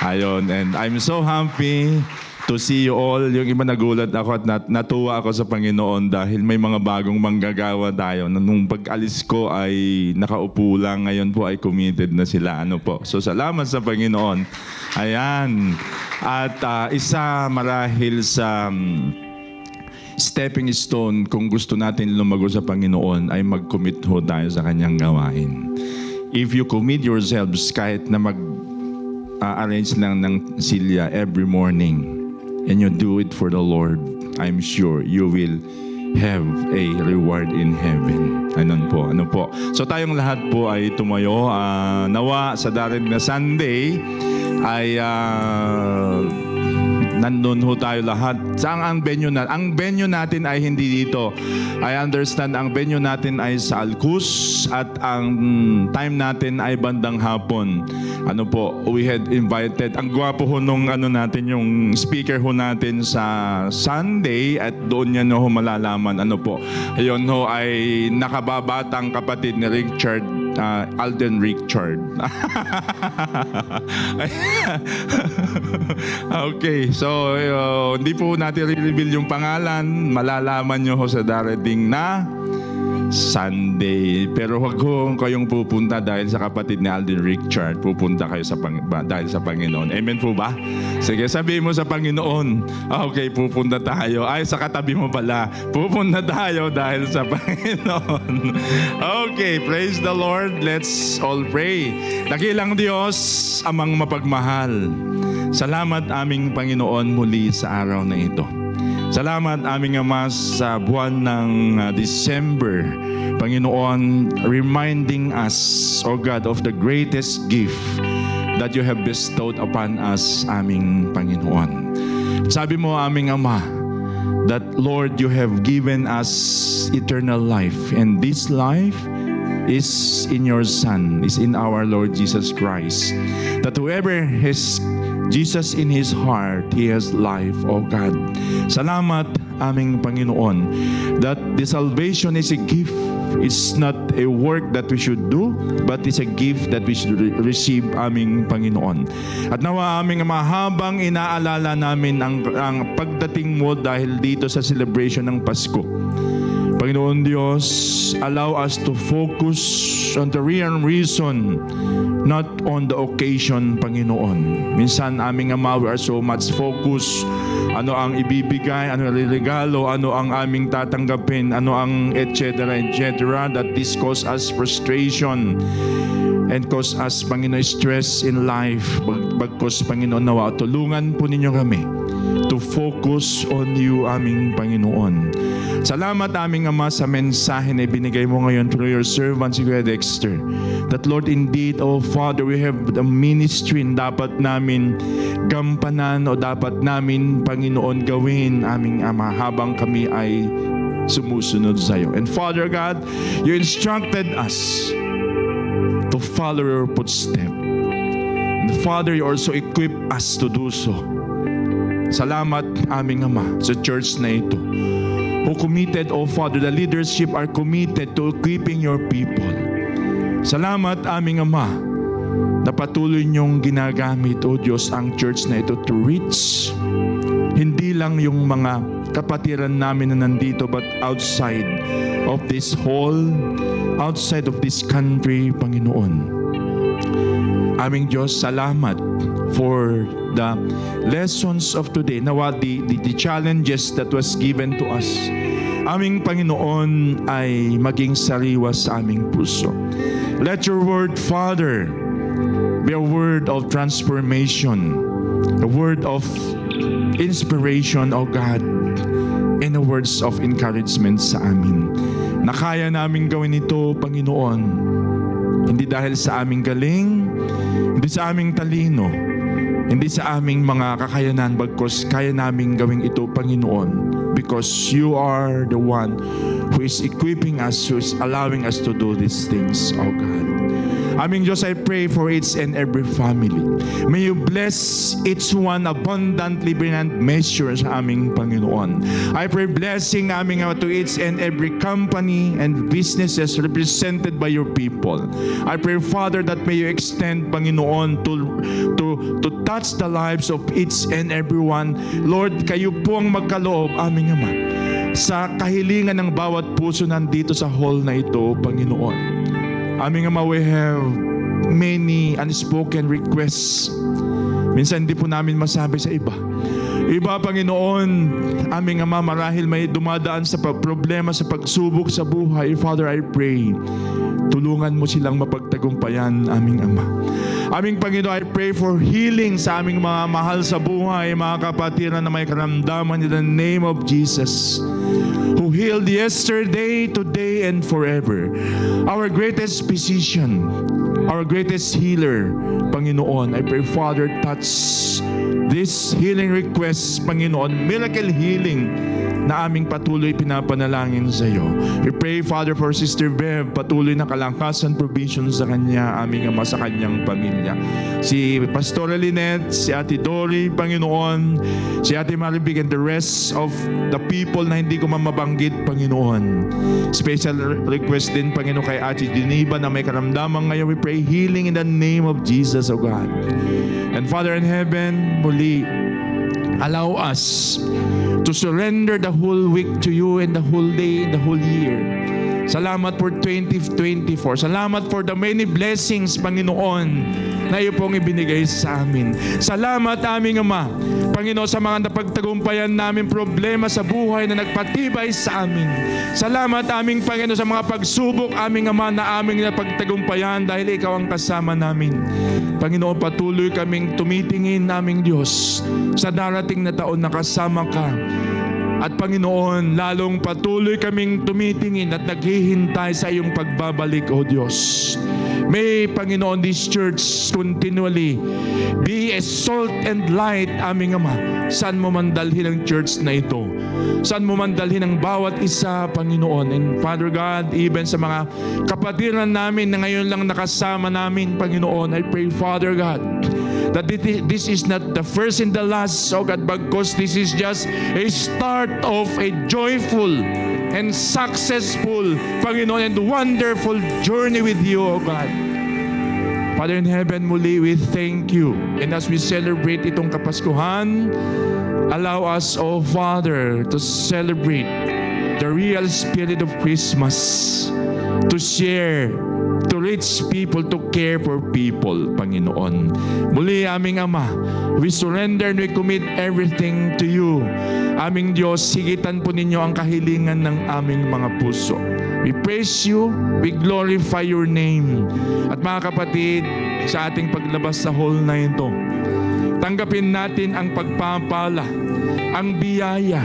Ayun. And I'm so happy to see you all. Yung iba nagulat ako at natuwa ako sa Panginoon dahil may mga bagong manggagawa tayo. Nung pag-alis ko ay nakaupo lang. Ngayon po ay committed na sila. So, salamat sa Panginoon. Ayan. At isa marahil sa stepping stone kung gusto natin lumago sa Panginoon ay mag-commit ho tayo sa kanyang gawain. If you commit yourselves kahit na mag-arrange lang ng silya every morning and you do it for the Lord, I'm sure you will have a reward in heaven. Ano po. So tayong lahat po ay tumayo. Nawa sa darating na Sunday ay nandun ho tayo lahat. Saan ang venue natin? Ang venue natin ay hindi dito. I understand ang venue natin ay sa Alcus at ang time natin ay bandang hapon. We had invited, ang gwapo ho nung natin, yung speaker ho natin sa Sunday at doon yan ho malalaman. Ayun ho ay nakababatang kapatid ni Richard, Alden Richard. Okay, so hindi po natin i-reveal yung pangalan. Malalaman nyo ho sa darating na Sunday. Pero wag ho kayong pupunta dahil sa kapatid ni Alden Richard. Pupunta kayo dahil sa Panginoon. Amen po ba? Sige, sabihin mo sa Panginoon. Okay, pupunta tayo. Ay, sa katabi mo pala. Pupunta tayo dahil sa Panginoon. Okay, praise the Lord. Let's all pray. Dakilang Diyos, amang mapagmahal. Salamat aming Panginoon muli sa araw na ito. Salamat aming Ama sa buwan ng December. Panginoon, reminding us, O God, of the greatest gift that you have bestowed upon us, aming Panginoon. Sabi mo, aming Ama, that Lord, you have given us eternal life. And this life is in your Son, is in our Lord Jesus Christ. That whoever has Jesus in his heart, he has life, O God. Salamat, aming Panginoon, that the salvation is a gift. It's not a work that we should do, but it's a gift that we should receive, aming Panginoon. At nawa aming mahabang inaalala namin ang pagdating mo dahil dito sa celebration ng Pasko. Panginoon Diyos, allow us to focus on the real reason, not on the occasion, Panginoon. Minsan, aming Ama, we are so much focused. Ano ang ibibigay, ano ang regalo, ano ang aming tatanggapin, ano ang etc. that this cause us frustration and cause us, Panginoon, stress in life. Bagkos, Panginoon, nawa, tulungan po ninyo kami to focus on you, aming Panginoon. Salamat, aming Ama, sa mensahe na ibinigay mo ngayon through your servant, si Kuya Dexter. That, Lord, indeed, oh Father, we have the ministry na dapat namin gampanan o dapat namin, Panginoon, gawin, aming Ama, habang kami ay sumusunod sa iyo. And Father God, you instructed us to follow your footsteps. And Father, you also equip us to do so. Salamat, aming Ama, sa church na ito. Who committed, oh Father, the leadership are committed to equipping your people. Salamat, aming Ama, na patuloy niyong ginagamit, oh Diyos, ang church na ito to reach hindi lang yung mga kapatiran namin na nandito, but outside of this hall, outside of this country, Panginoon. Aming Diyos, salamat for the lessons of today. Nawa, the challenges that was given to us, aming Panginoon, ay maging sariwa sa aming puso. Let your word, Father, be a word of transformation, a word of inspiration, O God, and the words of encouragement sa amin. Na kaya namin gawin ito, Panginoon, hindi dahil sa aming galing, hindi sa aming talino, hindi sa aming mga kakayanan, bagkos kaya naming gawin ito, Panginoon, because you are the one who is equipping us, who is allowing us to do these things, O God. Aming Diyos, I pray for each and every family. May you bless each one abundantly beyond measure sa aming Panginoon. I pray blessing aming to each and every company and businesses represented by your people. I pray, Father, that may you extend, Panginoon, to touch the lives of each and everyone. Lord, kayo po ang magkaloob, aming Ama, sa kahilingan ng bawat puso nandito sa hall na ito, Panginoon. Aming Ama, we have many unspoken requests. Minsan hindi po namin masabi sa iba. Iba, Panginoon, aming Ama, marahil may dumadaan sa problema, sa pagsubok sa buhay. Father, I pray, tulungan mo silang mapagtagumpayan, aming Ama. Aming Panginoon, I pray for healing sa aming mga mahal sa buhay, mga kapatiran na may karamdaman in the name of Jesus, who healed yesterday, today, and forever. Our greatest physician, our greatest healer, Panginoon, I pray, Father, touch this healing request, Panginoon, miracle healing na aming patuloy pinapanalangin sa iyo. We pray, Father, for Sister Bev, patuloy na kalangkasan, provision sa kanya, aming Ama, sa kanyang pamilya. Si Pastor Lynette, si Ate Dory, Panginoon, si Ate Maribig, and the rest of the people na hindi ko mabanggit, Panginoon. Special request din, Panginoon, kay Ate Geneva na may karamdaman ngayon. We pray healing in the name of Jesus, O God. And Father in heaven, muli, allow us to surrender the whole week to you and the whole day and the whole year. Salamat for 2024. Salamat for the many blessings, Panginoon, na iyo pong ibinigay sa amin. Salamat, aming Ama, Panginoon, sa mga napagtagumpayan namin problema sa buhay na nagpatibay sa amin. Salamat, aming Panginoon, sa mga pagsubok, aming Ama, na aming napagtagumpayan dahil ikaw ang kasama namin. Panginoon, patuloy kaming tumitingin, aming Diyos, sa darating na taon na kasama ka. At Panginoon, lalong patuloy kaming tumitingin at naghihintay sa iyong pagbabalik, O Diyos. May, Panginoon, this church continually be a salt and light, aming Ama. Saan mo man dalhin ang church na ito? Saan mo man dalhin ang bawat isa, Panginoon? And Father God, even sa mga kapatiran namin na ngayon lang nakasama namin, Panginoon, I pray, Father God, that this is not the first and the last, oh God, because this is just a start of a joyful and successful, Panginoon, and wonderful journey with you, oh God. Father in heaven, muli, we thank you. And as we celebrate itong Kapaskuhan, allow us, oh Father, to celebrate the real spirit of Christmas, to share, to reach people, to care for people, Panginoon. Muli, aming Ama, we surrender and we commit everything to you. Aming Diyos, higitan po ninyo ang kahilingan ng aming mga puso. We praise you, we glorify your name. At mga kapatid, sa ating paglabas sa hall na ito, tanggapin natin ang pagpapala, ang biyaya,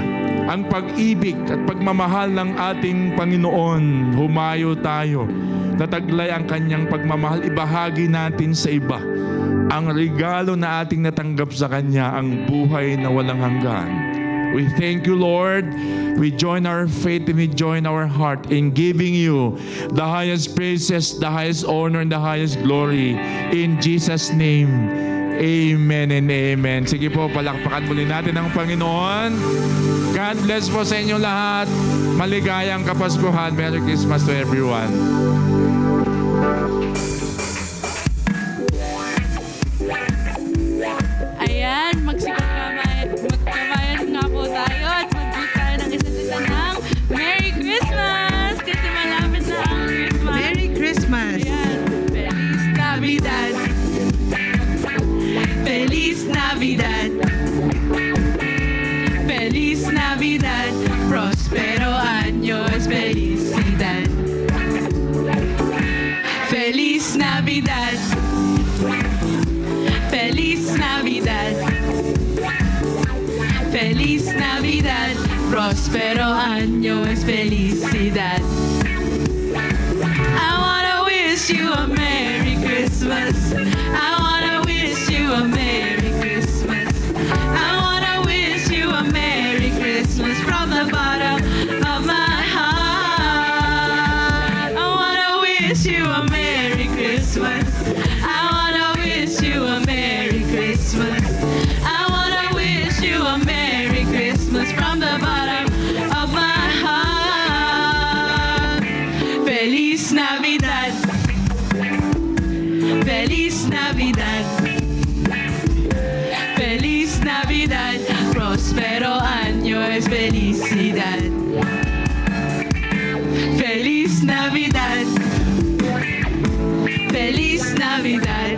ang pag-ibig at pagmamahal ng ating Panginoon. Humayo tayo, nataglay ang kanyang pagmamahal, ibahagi natin sa iba ang regalo na ating natanggap sa kanya, ang buhay na walang hanggan. We thank you, Lord. We join our faith and we join our heart in giving you the highest praises, the highest honor, and the highest glory. In Jesus' name, amen and amen. Sige po, palakpakan muli natin ang Panginoon. God bless po sa inyo lahat. Maligayang Kapaskuhan. Merry Christmas to everyone. Ayan, magkamayan nga po tayo at mag-greet tayo ng isa't isa ng Merry Christmas! Kasi malapit na ang Christmas. Merry Christmas! Ayan, Feliz Navidad! Feliz Navidad! Feliz Navidad! Prospero años, felicidad! Feliz Navidad! Feliz Navidad! Feliz Navidad! Prospero años, felicidad! I wanna wish you a Merry Christmas! I wanna wish you a Merry Christmas! I wanna wish you a Merry Christmas from the bottom of my heart! I wanna wish you a Merry Christmas! I wanna wish you a Merry Christmas! I wanna wish you a Merry Christmas from the bottom of my heart! Feliz Navidad! Feliz Navidad! Feliz Navidad! Prospero años, felicidad! Feliz Navidad! Feliz Navidad!